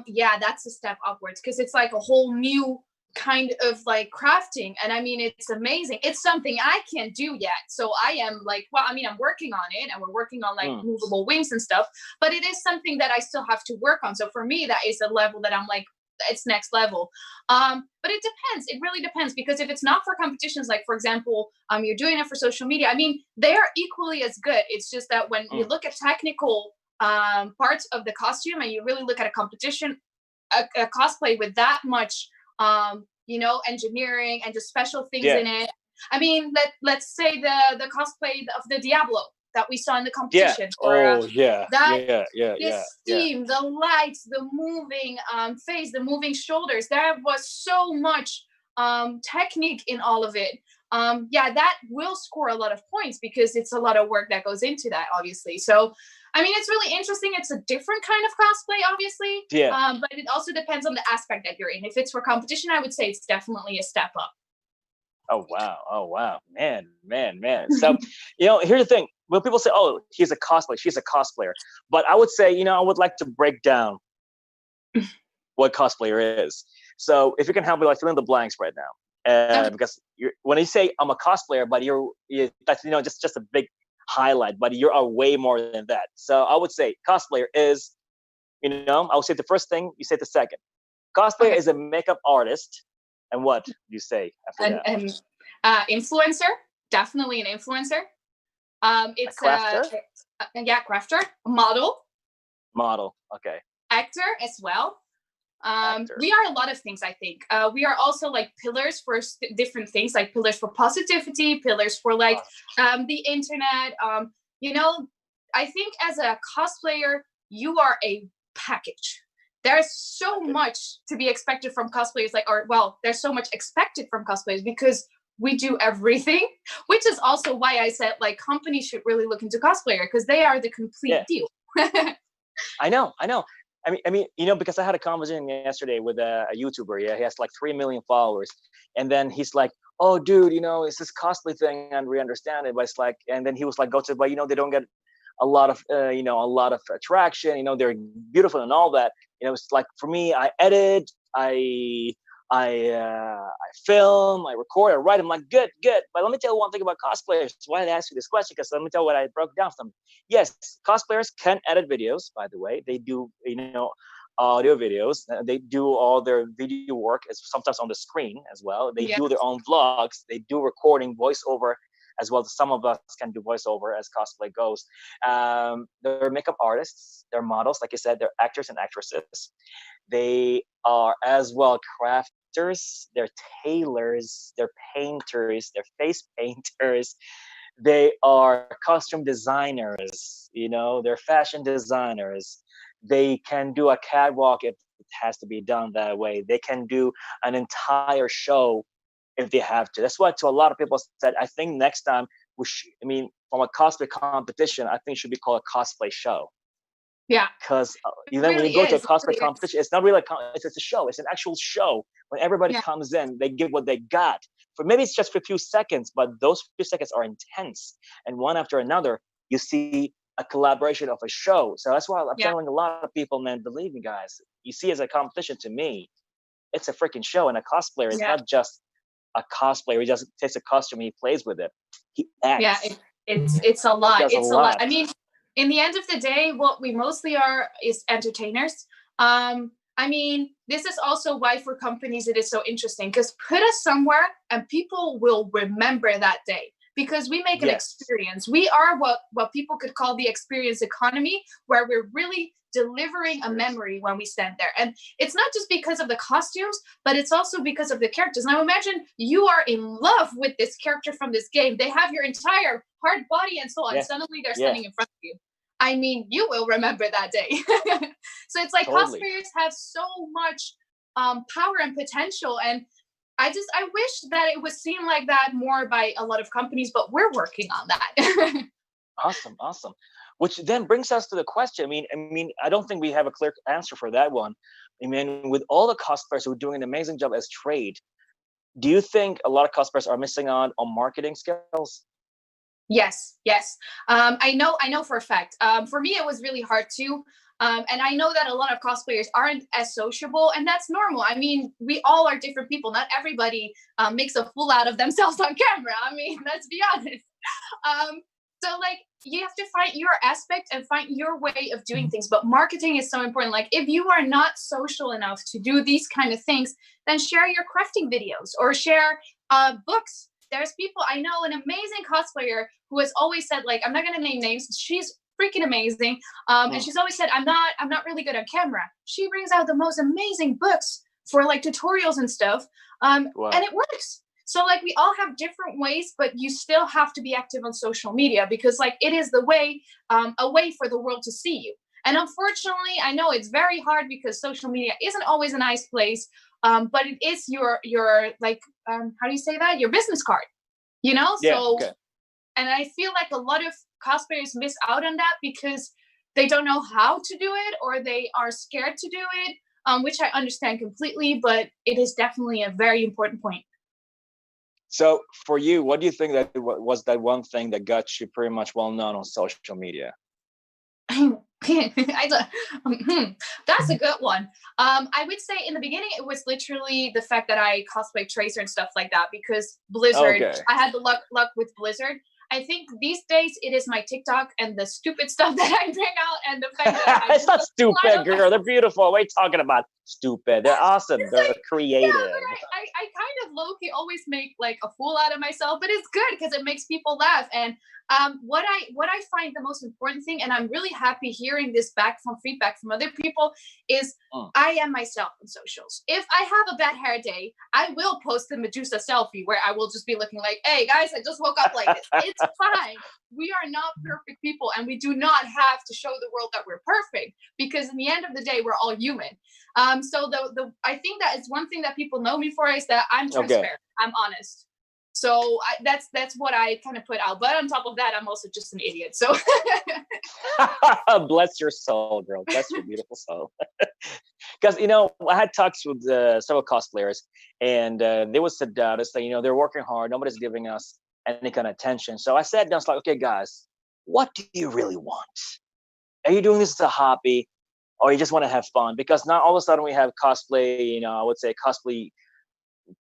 yeah, that's a step upwards, because it's like a whole new kind of like crafting. And I mean, it's amazing. It's something I can't do yet. So I am like, well, I mean, I'm working on it, and we're working on like movable wings and stuff, but it is something that I still have to work on. So for me, that is a level that I'm like, it's next level. But it depends. It really depends, because if it's not for competitions, like for example, you're doing it for social media, I mean, they are equally as good. It's just that when you look at technical parts of the costume, and you really look at a competition, a cosplay with that much engineering and just special things in it. I mean, let's say the cosplay of the Diablo that we saw in the competition. The steam, the lights, the moving face, the moving shoulders. There was so much technique in all of it. That will score a lot of points, because it's a lot of work that goes into that, obviously. So, I mean, it's really interesting. It's a different kind of cosplay, obviously. But it also depends on the aspect that you're in. If it's for competition, I would say it's definitely a step up. Oh wow, man. So, here's the thing. When people say, "Oh, he's a cosplayer, she's a cosplayer," but I would say, I would like to break down what cosplayer is. So, if you can help me, like, fill in the blanks right now, because when you say I'm a cosplayer, but that's just a big highlight, but you are way more than that. So, I would say cosplayer is, I would say the first thing, you say the second. Cosplayer is a makeup artist. And what do you say after that? Influencer, definitely an influencer. It's a crafter? Crafter. Model, okay. Actor as well. We are a lot of things, I think. We are also like pillars for different things, like pillars for positivity, pillars for like the internet. I think as a cosplayer, you are a package. There's so much to be expected from cosplayers, there's so much expected from cosplayers, because we do everything, which is also why I said like companies should really look into cosplayer, because they are the complete deal. I know. I mean, because I had a conversation yesterday with a YouTuber. Yeah, he has like 3 million followers, and then he's like, "Oh, dude, it's this cosplay thing, and we understand it, but it's like," and then he was like, "Go to, but they don't get a lot of attraction. They're beautiful and all that. It's like, for me, I edit, I film, I record, I write." I'm like, good. But let me tell you one thing about cosplayers. Why did I ask you this question? Because let me tell you what I broke down from. Yes, cosplayers can edit videos, by the way. They do, audio videos. They do all their video work, sometimes on the screen as well. They do their own vlogs. They do recording, voiceover as well. Some of us can do voiceover as cosplay goes. They're makeup artists, they're models, like I said, they're actors and actresses. They are as well crafters, they're tailors, they're painters, they're face painters. They are costume designers, they're fashion designers. They can do a catwalk if it has to be done that way. They can do an entire show if they have to. That's why to a lot of people said, I think next time from a cosplay competition, I think it should be called a cosplay show. Yeah. Because when you go to a cosplay competition, it's not really it's a show. It's an actual show. When everybody comes in, they give what they got. For maybe it's just for a few seconds, but those few seconds are intense. And one after another, you see a collaboration of a show. So that's why I'm telling a lot of people, man, believe me, guys, you see as a competition, to me, it's a freaking show. And a cosplayer is not just a cosplayer. He just takes a costume and he plays with it. He acts. Yeah, it's a lot. It's a lot. I mean, in the end of the day, what we mostly are is entertainers. I mean, this is also why for companies it is so interesting, because put us somewhere and people will remember that day. because we make an experience. We are what people could call the experience economy, where we're really delivering a memory when we stand there. And it's not just because of the costumes, but it's also because of the characters. Now imagine you are in love with this character from this game. They have your entire heart, body, and soul, and suddenly they're standing in front of you. I mean, you will remember that day. So it's like cosplayers have so much power and potential. And I wish that it was seen like that more by a lot of companies, but we're working on that. Awesome. Which then brings us to the question. I mean, I don't think we have a clear answer for that one. I mean, with all the cosplayers who are doing an amazing job as trade, do you think a lot of cosplayers are missing out on marketing skills? Yes. I know for a fact. For me, it was really hard too. And I know that a lot of cosplayers aren't as sociable, and that's normal. I mean, we all are different people. Not everybody makes a fool out of themselves on camera. I mean, let's be honest. So like, you have to find your aspect and find your way of doing things. But marketing is so important. Like, if you are not social enough to do these kind of things, then share your crafting videos or share books. There's people, I know an amazing cosplayer who has always said, like, I'm not going to name names. She's freaking amazing. And she's always said, I'm not really good on camera. She brings out the most amazing books for like tutorials and stuff. And it works. So like, we all have different ways, but you still have to be active on social media, because like, it is the way, a way for the world to see you. And unfortunately, I know it's very hard because social media isn't always a nice place. But it is your like, how do you say that? Your business card, you know? And I feel like a lot of cosplayers miss out on that because they don't know how to do it, or they are scared to do it, which I understand completely, but it is definitely a very important point. So for you, what do you think that was that one thing that got you pretty much well known on social media? That's a good one. I would say in the beginning, it was literally the fact that I cosplay Tracer and stuff like that, because Blizzard, I had the luck with Blizzard. I think these days it is my TikTok and the stupid stuff that I bring out, and the fact that it's not stupid, girl. They're beautiful. What are you talking about? Stupid. They're awesome. They're like, creative. Yeah, but I kind of low-key always make like a fool out of myself, but it's good because it makes people laugh. And what I find the most important thing, and I'm really happy hearing this feedback from other people, is I am myself on socials. If I have a bad hair day, I will post the Medusa selfie where I will just be looking like, hey guys, I just woke up like this. It's fine. We are not perfect people, and we do not have to show the world that we're perfect, because in the end of the day, we're all human. So I think that is one thing that people know me for, is that I'm transparent. I'm honest. So that's what I kind of put out. But on top of that, I'm also just an idiot. So bless your soul, girl. Bless your beautiful soul. Because, you know, I had talks with several cosplayers, and they would sit down and say, you know, they're working hard. Nobody's giving us any kind of attention. So I sat down, like, okay, guys, what do you really want? Are you doing this as a hobby, or you just want to have fun? Because now all of a sudden we have cosplay, you know, I would say cosplay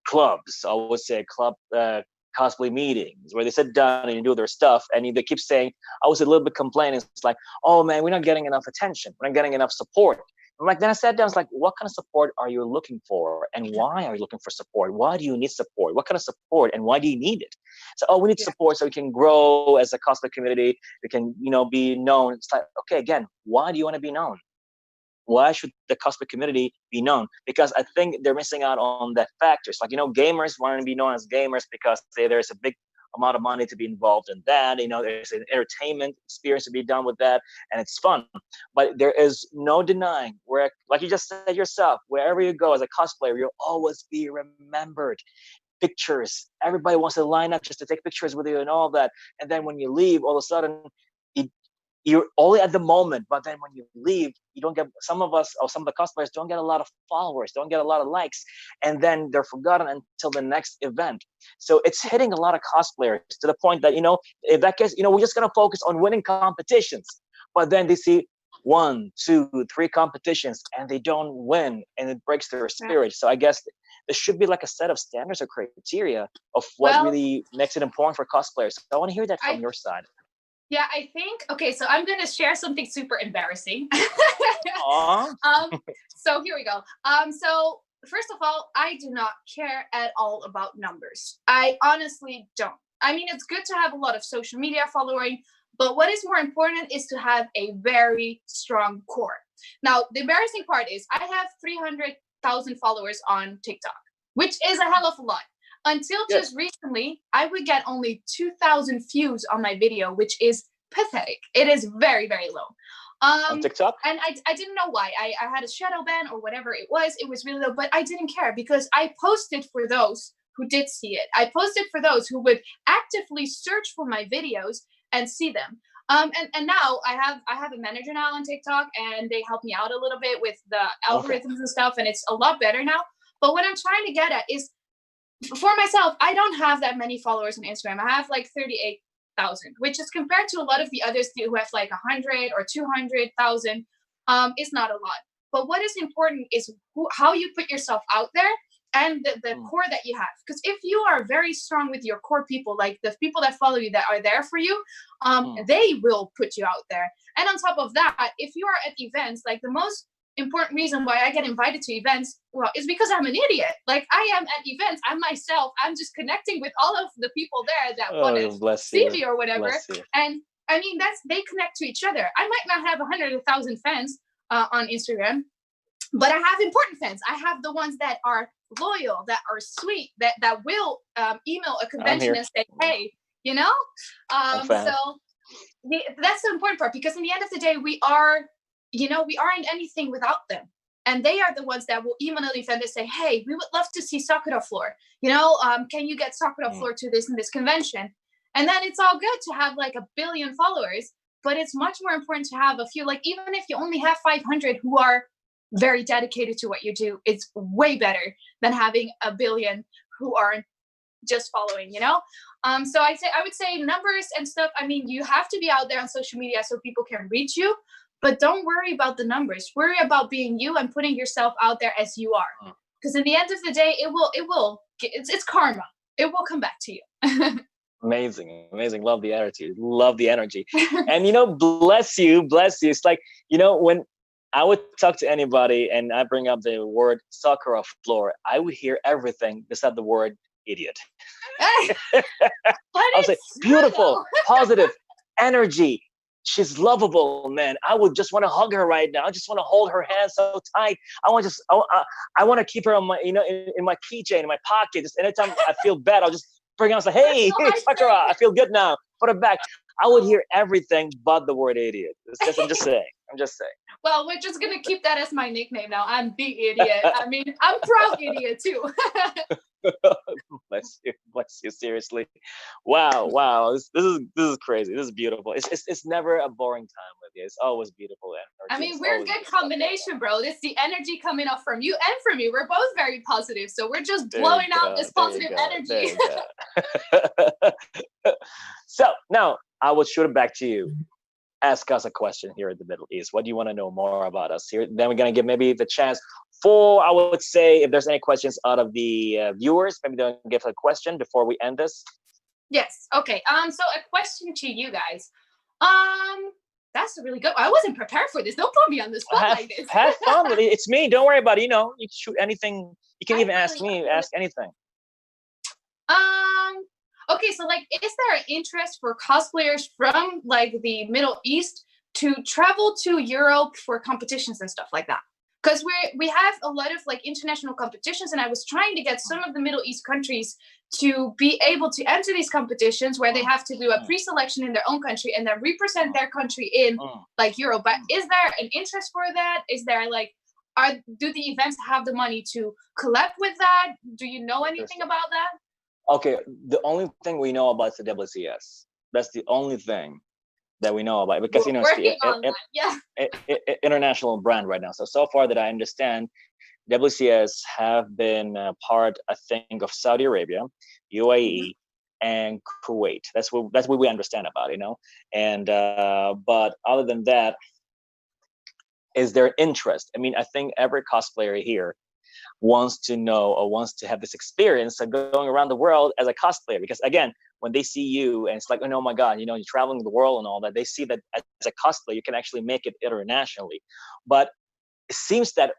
clubs, I would say cosplay meetings where they sit down and do their stuff, and they keep saying, I was a little bit complaining, it's like, oh man, we're not getting enough attention, we're not getting enough support. I'm like, then I sat down, it's like, what kind of support are you looking for, and why are you looking for support? Why do you need support? What kind of support, and why do you need it? So, we need support so we can grow as a cosplay community, we can, you know, be known. It's like, okay, again, why do you want to be known? Why should the cosplay community be known? Because I think they're missing out on that factor. It's like, you know, gamers want to be known as gamers because there's a big amount of money to be involved in that. You know, there's an entertainment experience to be done with that, and it's fun. But there is no denying where, like you just said yourself, wherever you go as a cosplayer, you'll always be remembered. Pictures, everybody wants to line up just to take pictures with you and all that. And then when you leave, all of a sudden, you're only at the moment, but then when you leave, you don't get, some of us, or some of the cosplayers don't get a lot of followers, don't get a lot of likes, and then they're forgotten until the next event. So it's hitting a lot of cosplayers to the point that, you know, in that case, you know, we're just going to focus on winning competitions, but then they see 1, 2, 3 competitions and they don't win, and it breaks their spirit. So I guess there should be like a set of standards or criteria of what really makes it important for cosplayers. So I want to hear that from your side. Yeah, I think, okay, so I'm going to share something super embarrassing. So here we go. So first of all, I do not care at all about numbers. I honestly don't. I mean, it's good to have a lot of social media following, but what is more important is to have a very strong core. Now, the embarrassing part is I have 300,000 followers on TikTok, which is a hell of a lot. Until just recently, I would get only 2,000 views on my video, which is pathetic. It is very, very low. On TikTok? And I didn't know why. I had a shadow ban or whatever it was. It was really low, but I didn't care because I posted for those who did see it. I posted for those who would actively search for my videos and see them. And now I have a manager now on TikTok, and they help me out a little bit with the algorithms and stuff, and it's a lot better now. But what I'm trying to get at is, for myself, I don't have that many followers on Instagram. I have like 38,000, which is compared to a lot of the others who have like 100 or 200,000. It's not a lot. But what is important is how you put yourself out there and the core that you have. Because if you are very strong with your core people, like the people that follow you that are there for you, they will put you out there. And on top of that, if you are at events, like the most important reason why I get invited to events, well, is because I'm an idiot. Like I am at events, I'm myself, I'm just connecting with all of the people there that want to see me or whatever. And I mean, they connect to each other. I might not have 100,000 fans on Instagram, but I have important fans. I have the ones that are loyal, that are sweet, that will email a convention and say, hey, you know? So that's the important part, because in the end of the day, we aren't anything without them. And they are the ones that will email an event and say, hey, we would love to see Sakuraflor. Can you get Sakuraflor to this and this convention? And then it's all good to have like 1 billion followers, but it's much more important to have a few, like even if you only have 500 who are very dedicated to what you do, it's way better than having 1 billion who are just following, So I would say numbers and stuff. I mean, you have to be out there on social media so people can reach you, but don't worry about the numbers. Worry about being you and putting yourself out there as you are. Because in the end of the day, it's karma. It will come back to you. Amazing. Love the attitude. Love the energy. And bless you. It's like, when I would talk to anybody and I bring up the word Sakuraflor, I would hear everything except the word idiot. I would say beautiful, positive, energy. She's lovable, man. I would just want to hug her right now. I just want to hold her hand so tight. I want to keep her on my, in my keychain, in my pocket. Just anytime I feel bad, I'll just bring her out and say, hey, Sakura, I feel good now. Put her back. I would hear everything but the word idiot. I'm just saying. Well, we're just going to keep that as my nickname now. I'm the idiot. I mean, I'm proud idiot too. Bless you. Seriously. Wow. This is crazy. This is beautiful. It's never a boring time with you. It's always beautiful energy. I mean, we're a good combination, bro. It's the energy coming off from you and from me. We're both very positive, so we're just blowing out this positive energy. So now I will shoot it back to you. Ask us a question here in the Middle East. What do you want to know more about us here? Then we're going to give maybe the chance for, I would say, if there's any questions out of the viewers, maybe they'll give a question before we end this. Yes. Okay. So a question to you guys. That's a really good one. I wasn't prepared for this. Don't put me on the spot like this. Have fun with it. It's me. Don't worry about it. You can shoot anything. You can even ask me. Ask anything. Okay, so like, is there an interest for cosplayers from like the Middle East to travel to Europe for competitions and stuff like that? Because we have a lot of like international competitions, and I was trying to get some of the Middle East countries to be able to enter these competitions where they have to do a pre-selection in their own country and then represent their country in like Europe. But is there an interest for that? Is there like, do the events have the money to collab with that? Do you know anything about that? Okay, the only thing we know about is the WCS. That's the only thing that we know about, because it's international brand right now. So far that I understand, WCS have been part, I think, of Saudi Arabia, UAE, and Kuwait. That's what we understand about, And but other than that, is there interest? I mean, I think every cosplayer here wants to know or wants to have this experience of going around the world as a cosplayer, because again, when they see you and it's like, oh my God, you're traveling the world and all that, they see that as a cosplayer you can actually make it internationally. But it seems that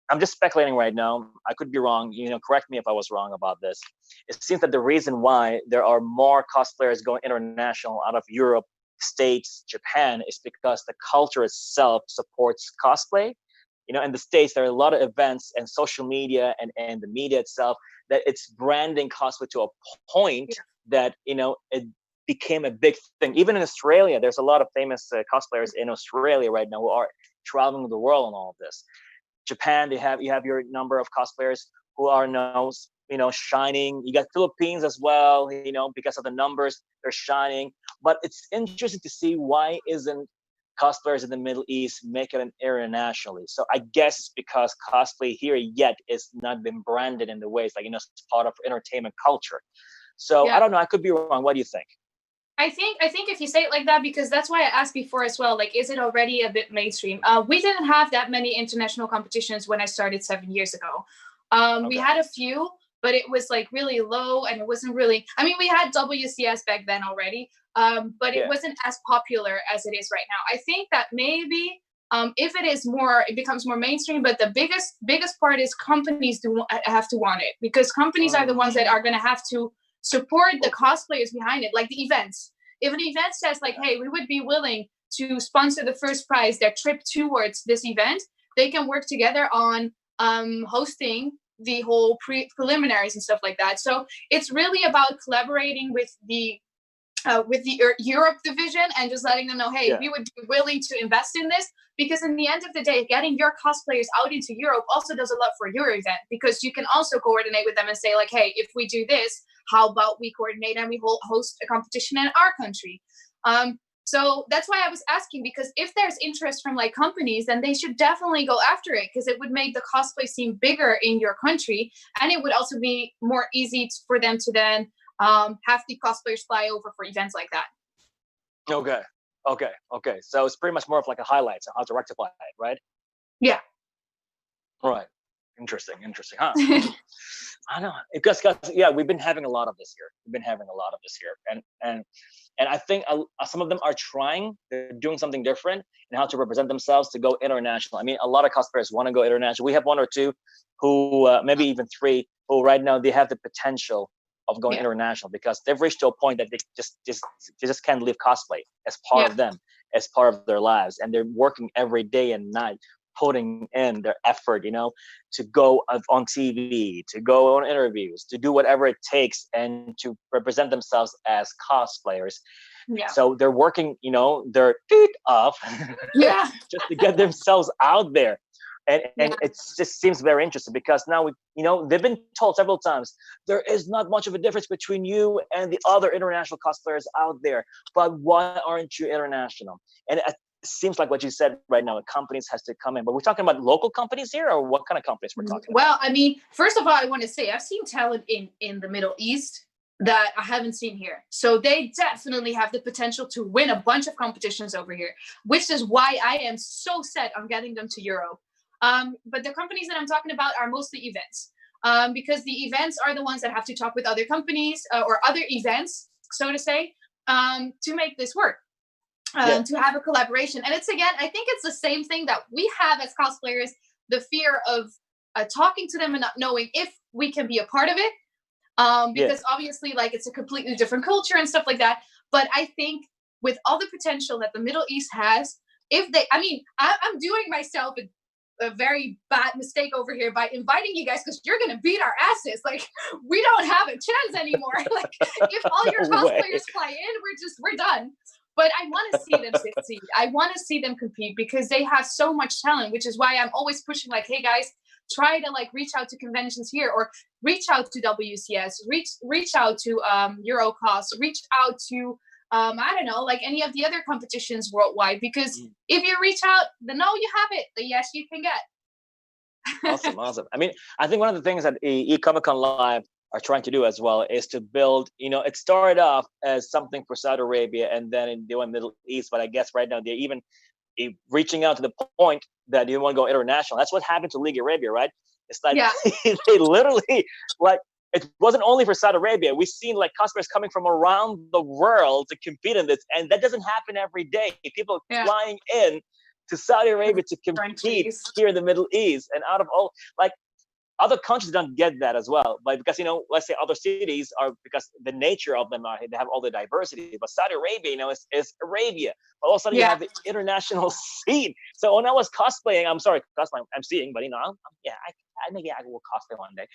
I'm just speculating right now. I could be wrong. Correct me if I was wrong about this. It seems that the reason why there are more cosplayers going international out of Europe, States, Japan is because the culture itself supports cosplay. In the States, there are a lot of events and social media and the media itself that it's branding cosplay to a point that, it became a big thing. Even in Australia, there's a lot of famous cosplayers in Australia right now who are traveling the world on all of this. Japan, you have your number of cosplayers who are now, shining. You got Philippines as well, because of the numbers, they're shining. But it's interesting to see why isn't cosplayers in the Middle East make it internationally. So I guess it's because cosplay here yet is not been branded in the ways it's part of entertainment culture. So I don't know. I could be wrong. What do you think? I think if you say it like that, because that's why I asked before as well, is it already a bit mainstream? We didn't have that many international competitions when I started 7 years ago. We had a few, but it was really low, and it wasn't really, we had WCS back then already, but it wasn't as popular as it is right now. I think that maybe if it becomes more mainstream, but the biggest part is companies have to want it, because companies are the ones that are going to have to support the cosplayers behind it, like the events. If an event says hey, we would be willing to sponsor the first prize, their trip towards this event, they can work together on hosting the whole preliminaries and stuff like that. So it's really about collaborating with the Europe division and just letting them know, hey, we would be willing to invest in this, because in the end of the day, getting your cosplayers out into Europe also does a lot for your event, because you can also coordinate with them and say hey, if we do this, how about we coordinate and we host a competition in our country? So that's why I was asking, because if there's interest from companies, then they should definitely go after it, because it would make the cosplay scene bigger in your country, and it would also be more easy for them to then have the cosplayers fly over for events like that. Okay. So it's pretty much more of a highlights on how to rectify it, right? Yeah. Right. Interesting, huh? I know, because we've been having a lot of this here. And I think some of them are trying. They're doing something different in how to represent themselves to go international. A lot of cosplayers want to go international. We have one or two who, maybe even three, who right now they have the potential of going international, because they've reached to a point that they just can't leave cosplay as part of them, as part of their lives, and they're working every day and night, putting in their effort, to go on TV, to go on interviews, to do whatever it takes, and to represent themselves as cosplayers. So they're working, their feet off, just to get themselves out there. And it just seems very interesting, because now they've been told several times there is not much of a difference between you and the other international cosplayers out there. But why aren't you international? And it seems like what you said right now, companies has to come in. But we're talking about local companies here, or what kind of companies we're talking about? Well, first of all, I want to say I've seen talent in the Middle East that I haven't seen here. So they definitely have the potential to win a bunch of competitions over here, which is why I am so set on getting them to Europe. But the companies that I'm talking about are mostly events, because the events are the ones that have to talk with other companies or other events, so to say, to make this work, to have a collaboration. And I think it's the same thing that we have as cosplayers, the fear of talking to them and not knowing if we can be a part of it, because obviously it's a completely different culture and stuff like that. But I think with all the potential that the Middle East has, I'm doing myself a very bad mistake over here by inviting you guys, because you're going to beat our asses. We don't have a chance anymore. If all your cosplayers fly in, we're done. But I want to see them succeed. I want to see them compete, because they have so much talent, which is why I'm always pushing hey guys, try to reach out to conventions here, or reach out to WCS, reach out to Eurocos, reach out to I don't know, any of the other competitions worldwide, because if you reach out, the no you have it, the yes you can get. Awesome. I think one of the things that EComicConLive are trying to do as well is to build, it started off as something for Saudi Arabia, and then they went Middle East, but I guess right now they're even reaching out to the point that they want to go international. That's what happened to League Arabia, right? It's they literally it wasn't only for Saudi Arabia. We've seen cosplayers coming from around the world to compete in this, and that doesn't happen every day. People flying in to Saudi Arabia to compete here in the Middle East. And out of all, like, other countries don't get that as well, but because, you know, let's say other cities are, because the nature of them are, they have all the diversity, but Saudi Arabia, you know, is Arabia. But all of a sudden you have the international scene. So when I was cosplaying, I'm seeing, but you know, I think I will cosplay one day.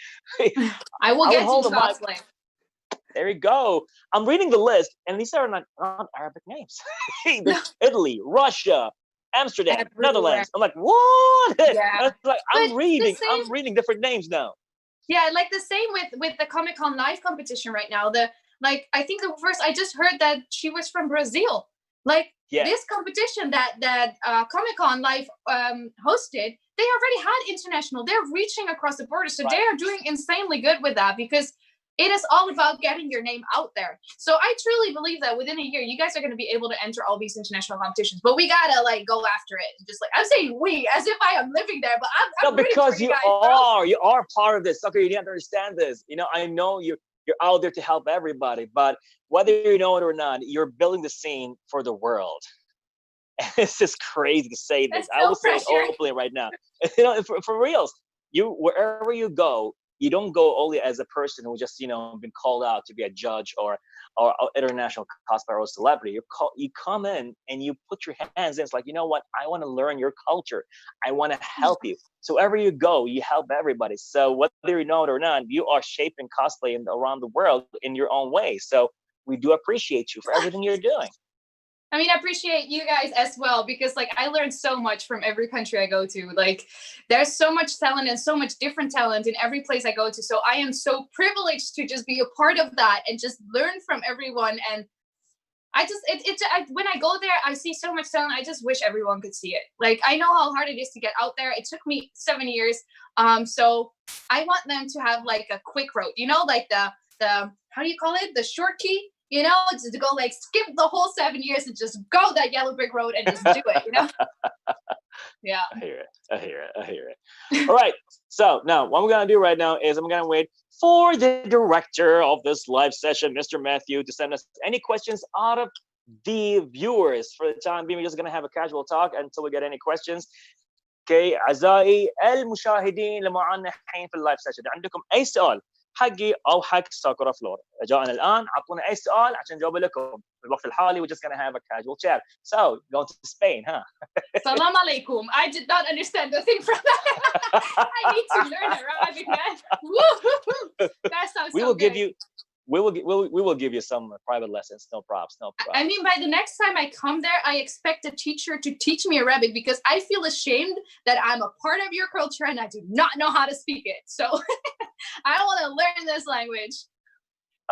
I will get to cosplay. There you go. I'm reading the list, and these are not Arabic names. There's Italy, Russia, Amsterdam, everywhere. Netherlands. I'm like, what? Yeah. Like, I'm reading different names now. Yeah, like the same with the EComicConLive competition right now. I think I just heard that she was from Brazil. Like this competition that EComicConLive hosted, they already had international. They're reaching across the border, so they are doing insanely good with that, because it is all about getting your name out there. So I truly believe that within a year, you guys are going to be able to enter all these international competitions. But we gotta like go after it. And just like, I'm saying we, as if I am living there, but I'm because you are part of this. Okay, you need to understand this. You know, I know you're out there to help everybody, but whether you know it or not, you're building the scene for the world. And it's just crazy to say this. I will say it openly right now. You know, for reals, wherever you go, you don't go only as a person who just, you know, been called out to be a judge or international cosplayer or celebrity. You come in and you put your hands in. It's like, you know what? I want to learn your culture. I want to help you. So wherever you go, you help everybody. So whether you know it or not, you are shaping cosplay around the world in your own way. So we do appreciate you for everything you're doing. I mean, I appreciate you guys as well, because like I learned so much from every country I go to. Like there's so much talent and so much different talent in every place I go to. So I am so privileged to just be a part of that and just learn from everyone. And I just, when I go there, I see so much talent. I just wish everyone could see it. Like I know how hard it is to get out there. It took me 7 years. So I want them to have like a quick road, you know, like the how do you call it? The short key. You know, just to go like skip the whole 7 years and just go that yellow brick road and just do it, you know? Yeah. I hear it. All right. So now what we're going to do right now is I'm going to wait for the director of this live session, Mr. Matthew, to send us any questions out of the viewers. For the time being, we're just going to have a casual talk until we get any questions. Okay, أعزائي المشاهدين اللي معنا الحين في اللايف سيشن، عندكم أي سؤال حقي او حق ساكورافلور جاءنا الان، اعطونا اي سؤال عشان نجاوب لكم في الوقت الحالي. We're just going to have a casual chat. So going to Spain, huh? Salam alaikum. I did not understand the thing from that. I need to learn Arabic, man. That sounds we will give you we will give you some private lessons. No props. I mean, by the next time I come there, I expect a teacher to teach me Arabic, because I feel ashamed that I'm a part of your culture and I do not know how to speak it. So I want to learn this language.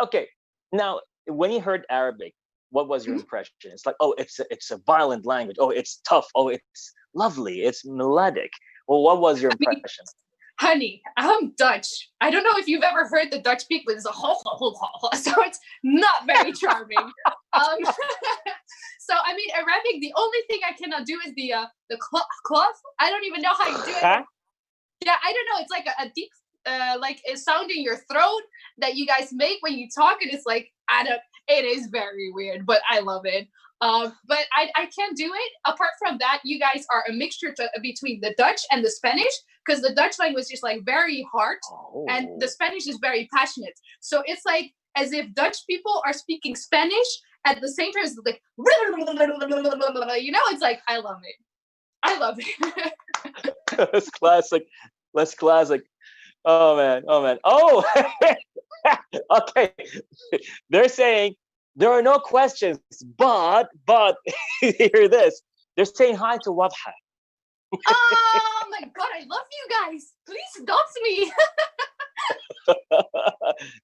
Okay. Now, when you heard Arabic, what was your impression? It's like, oh, it's a violent language. Oh, it's tough. Oh, it's lovely. It's melodic. Well, what was your impression? Honey, I'm Dutch. I don't know if you've ever heard the Dutch speak, but it's a so it's not very charming. So I mean, Arabic, the only thing I cannot do is the cloth. I don't even know how you do it. Huh? Yeah, I don't know. It's like a deep like a sound in your throat that you guys make when you talk, and it's like it is very weird, but I love it. But I can't do it. Apart from that, you guys are a mixture between the Dutch and the Spanish, because the Dutch language is like very hard and the Spanish is very passionate. So it's like as if Dutch people are speaking Spanish at the same time. It's like, you know, it's like, I love it. That's classic. That's classic. Oh man. Oh, okay. They're saying there are no questions, but hear this. They're saying hi to Wadha. Oh my God, I love you guys. Please adopt me.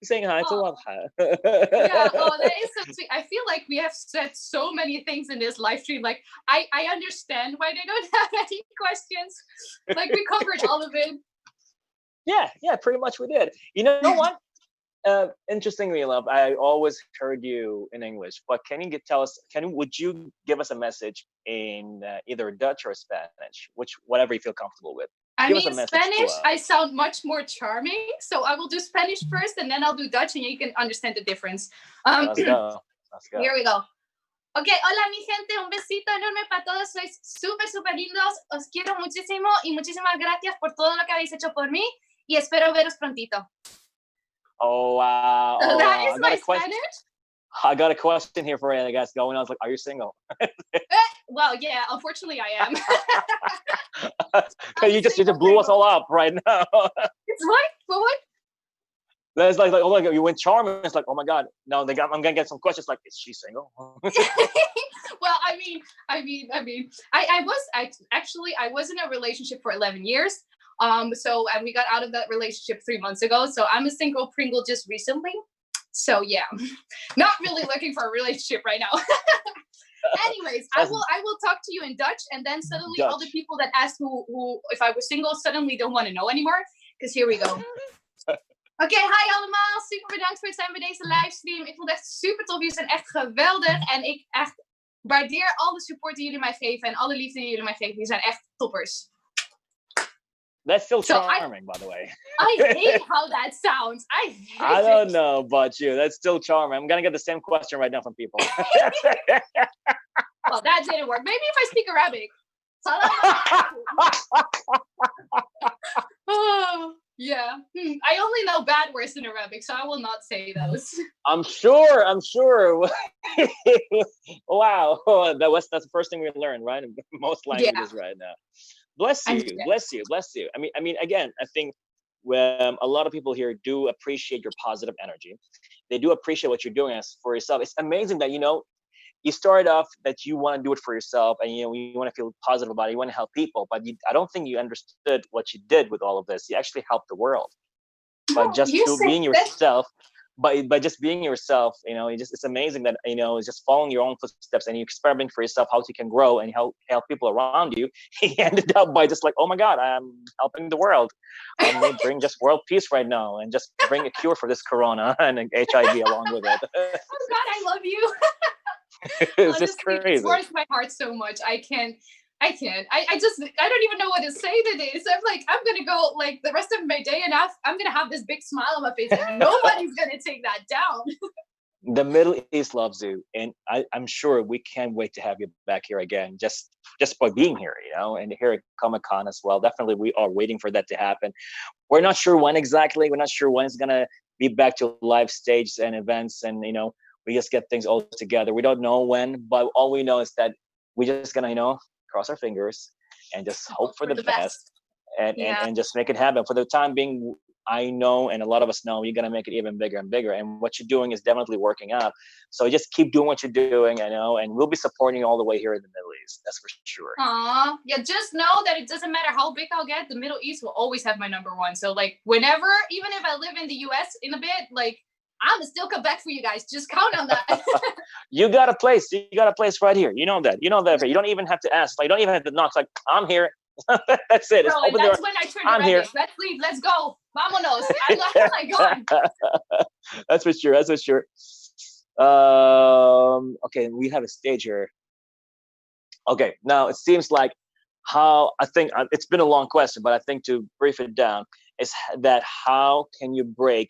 Saying hi to Wadha. Yeah, oh, that is so sweet. I feel like we have said so many things in this live stream. Like, I understand why they don't have any questions. Like, we covered all of it. Yeah, pretty much we did. You know what? Interestingly enough, I always heard you in English, but would you give us a message in either Dutch or Spanish, whatever you feel comfortable with? I mean, Spanish, I sound much more charming, so I will do Spanish first, and then I'll do Dutch, and you can understand the difference. Let's go. Here we go. Ok, hola mi gente, un besito enorme para todos, sois súper lindos, os quiero muchísimo y muchísimas gracias por todo lo que habéis hecho por mí y espero veros prontito. Oh, wow. So that is I got my a question. Spanish. I got a question here for you, I guess, going on. I was like, are you single? Well, yeah, unfortunately I am. You just blew us all up right now. It's what? For what? It's like, oh my God, you went charming. It's like, oh my God, no, I'm gonna get some questions like, is she single? Well, I was in a relationship for 11 years. And we got out of that relationship 3 months ago. So I'm a single Pringle just recently. So yeah, not really looking for a relationship right now. Anyways, I will talk to you in Dutch, and then suddenly all the people that asked who if I was single suddenly don't want to know anymore. Because here we go. Oké, hi allemaal. Super bedankt voor het zijn bij deze livestream. Ik vond het echt super tof. Jullie zijn echt geweldig. En ik echt waardeer al de support die jullie mij geven en alle liefde die jullie mij geven. Jullie zijn echt toppers. That's still charming, by the way. I hate how that sounds. I don't know about you. That's still charming. I'm going to get the same question right now from people. Well, that didn't work. Maybe if I speak Arabic. Oh, yeah. I only know bad words in Arabic, so I will not say those. I'm sure. Wow. That's the first thing we learned, right? In most languages right now. Bless you. I mean, again, I think a lot of people here do appreciate your positive energy. They do appreciate what you're doing for yourself. It's amazing that, you started off that you want to do it for yourself and, you want to feel positive about it. You want to help people, but I don't think you understood what you did with all of this. You actually helped the world by just being yourself. By just being yourself, it's amazing that, it's just following your own footsteps and you experiment for yourself how you can grow and help people around you. He ended up by just like, oh my God, I'm helping the world. I'm going to bring just world peace right now and just bring a cure for this corona and HIV along with it. Oh God, I love you. It's honestly, just crazy. It warms my heart so much. I can't. I don't even know what to say to this. I'm like, I'm going to go like the rest of my day and I'm going to have this big smile on my face and nobody's going to take that down. The Middle East loves you. And I'm sure we can't wait to have you back here again, just by being here, and here at Comic-Con as well. Definitely, we are waiting for that to happen. We're not sure when exactly. We're not sure when it's going to be back to live stages and events. And, we just get things all together. We don't know when, but all we know is that we're just going to, cross our fingers and just hope for the best and just make it happen. For the time being, I know, and a lot of us know, you're going to make it even bigger and bigger. And what you're doing is definitely working out. So just keep doing what you're doing, and we'll be supporting you all the way here in the Middle East. That's for sure. Yeah, just know that it doesn't matter how big I'll get, the Middle East will always have my number one. So like whenever, even if I live in the US in a bit, like I'm still come back for you guys. Just count on that. You got a place. You got a place right here. You know that. You don't even have to ask. Like, you don't even have to knock. It's like, I'm here. That's it. Bro, that's when I turn around. Let's leave. Let's go. Vámonos. I'm like, God. That's for sure. Okay, we have a stage here. Okay, now it seems like how I think it's been a long question, but I think to brief it down is that how can you break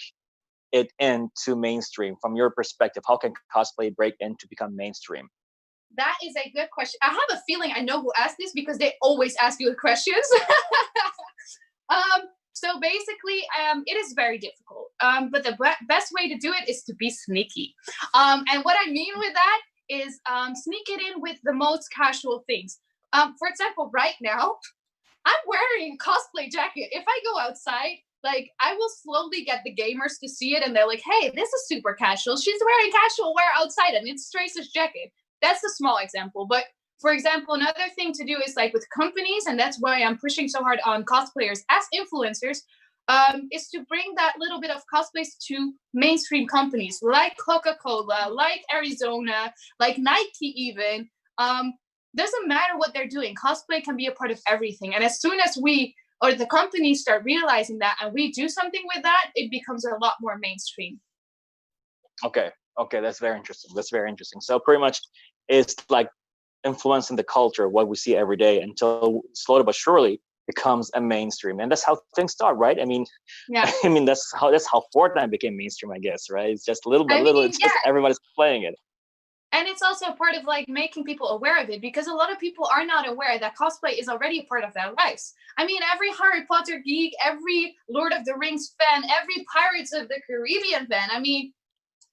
it into mainstream from your perspective? How can cosplay break in to become mainstream? That is a good question. I have a feeling I know who asked this because they always ask you questions. So basically, it is very difficult. But the best way to do it is to be sneaky. And what I mean with that is sneak it in with the most casual things. For example, right now, I'm wearing a cosplay jacket. If I go outside, like I will slowly get the gamers to see it and they're like, hey, this is super casual. She's wearing casual wear outside and it's Trace's jacket. That's a small example. But for example, another thing to do is like with companies, and that's why I'm pushing so hard on cosplayers as influencers, is to bring that little bit of cosplays to mainstream companies like Coca-Cola, like Arizona, like Nike even. Doesn't matter what they're doing. Cosplay can be a part of everything. And as soon as we or the companies start realizing that and we do something with that, it becomes a lot more mainstream. Okay, that's very interesting. So pretty much it's like influencing the culture, what we see every day, until slowly but surely becomes a mainstream. And that's how things start, right? I mean, that's how Fortnite became mainstream, I guess, right? It's just little by little, it's just everybody's playing it. And it's also a part of like making people aware of it, because a lot of people are not aware that cosplay is already a part of their lives. I mean, every Harry Potter geek, every Lord of the Rings fan, every Pirates of the Caribbean fan, I mean,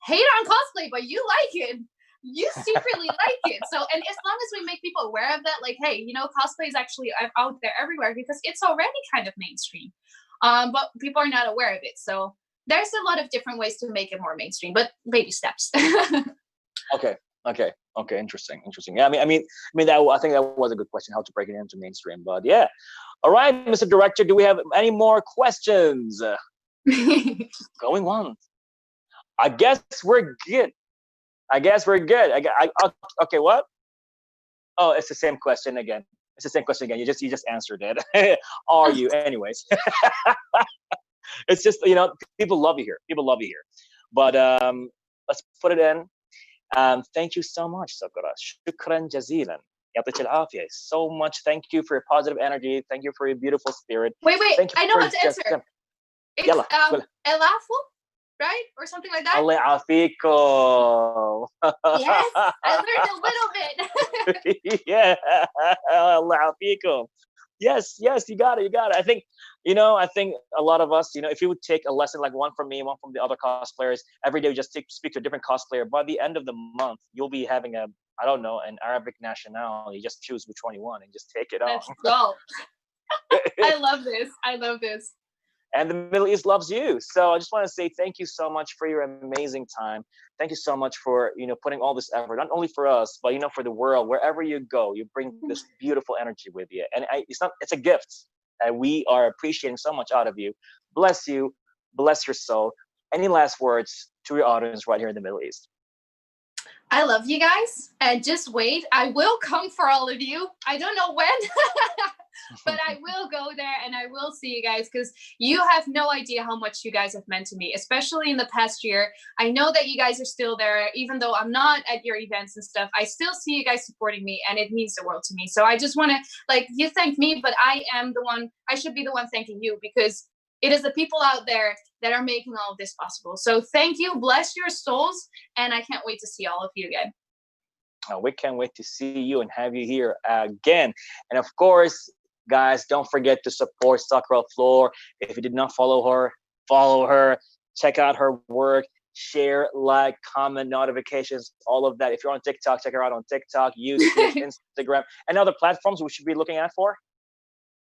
hate on cosplay, but you like it. You secretly like it. So, and as long as we make people aware of that, like, hey, you know, cosplay is actually out there everywhere, because it's already kind of mainstream. But people are not aware of it. So there's a lot of different ways to make it more mainstream, but baby steps. Okay. Interesting. Yeah, I mean, I think that was a good question, how to break it into mainstream. But yeah, all right, Mr. Director, do we have any more questions? Going once. I guess we're good. Okay, what? Oh, it's the same question again. You just answered it. Are you, anyways? It's just, you know, people love you here. But let's put it in. Thank you so much, Sakura. Shukran jazilan. يعطيك العافية. So much. Thank you for your positive energy. Thank you for your beautiful spirit. Wait. I know how to answer. It's elafu, right? Or something like that. Allah يعافيكم. Yes, I learned a little bit. Yeah. Allah يعافيكم. Yes, you got it. I think a lot of us, you know, if you would take a lesson like one from me, one from the other cosplayers, every day we just speak to a different cosplayer. By the end of the month, you'll be having an Arabic nationality. You just choose which one you want and just take it on. Let's go. I love this. And the Middle East loves you. So I just want to say thank you so much for your amazing time. Thank you so much for, you know, putting all this effort, not only for us, but, you know, for the world. Wherever you go, you bring this beautiful energy with you. And it's a gift that we are appreciating so much out of you. Bless you. Bless your soul. Any last words to your audience right here in the Middle East? I love you guys. And just wait. I will come for all of you. I don't know when. But I will go there and I will see you guys, because you have no idea how much you guys have meant to me, especially in the past year. I know that you guys are still there, even though I'm not at your events and stuff. I still see you guys supporting me, and it means the world to me. So I just want to, like, you thank me, but I should be the one thanking you, because it is the people out there that are making all of this possible. So thank you. Bless your souls. And I can't wait to see all of you again. We can't wait to see you and have you here again. And of course, guys, don't forget to support Sakuraflor. If you did not follow her. Check out her work. Share, like, comment, notifications, all of that. If you're on TikTok, check her out on TikTok, YouTube, Instagram, and other platforms we should be looking at for.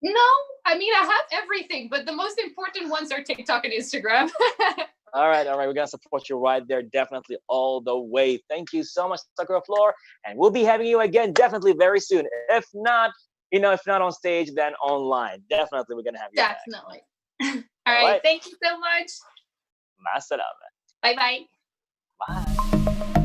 No, I mean, I have everything, but the most important ones are TikTok and Instagram. All right. We're going to support you right there. Definitely all the way. Thank you so much, Sakuraflor. And we'll be having you again definitely very soon. If not on stage, then online. Definitely we're going to have you. Definitely. All right. Thank you so much. Ma salama. Bye-bye. Bye.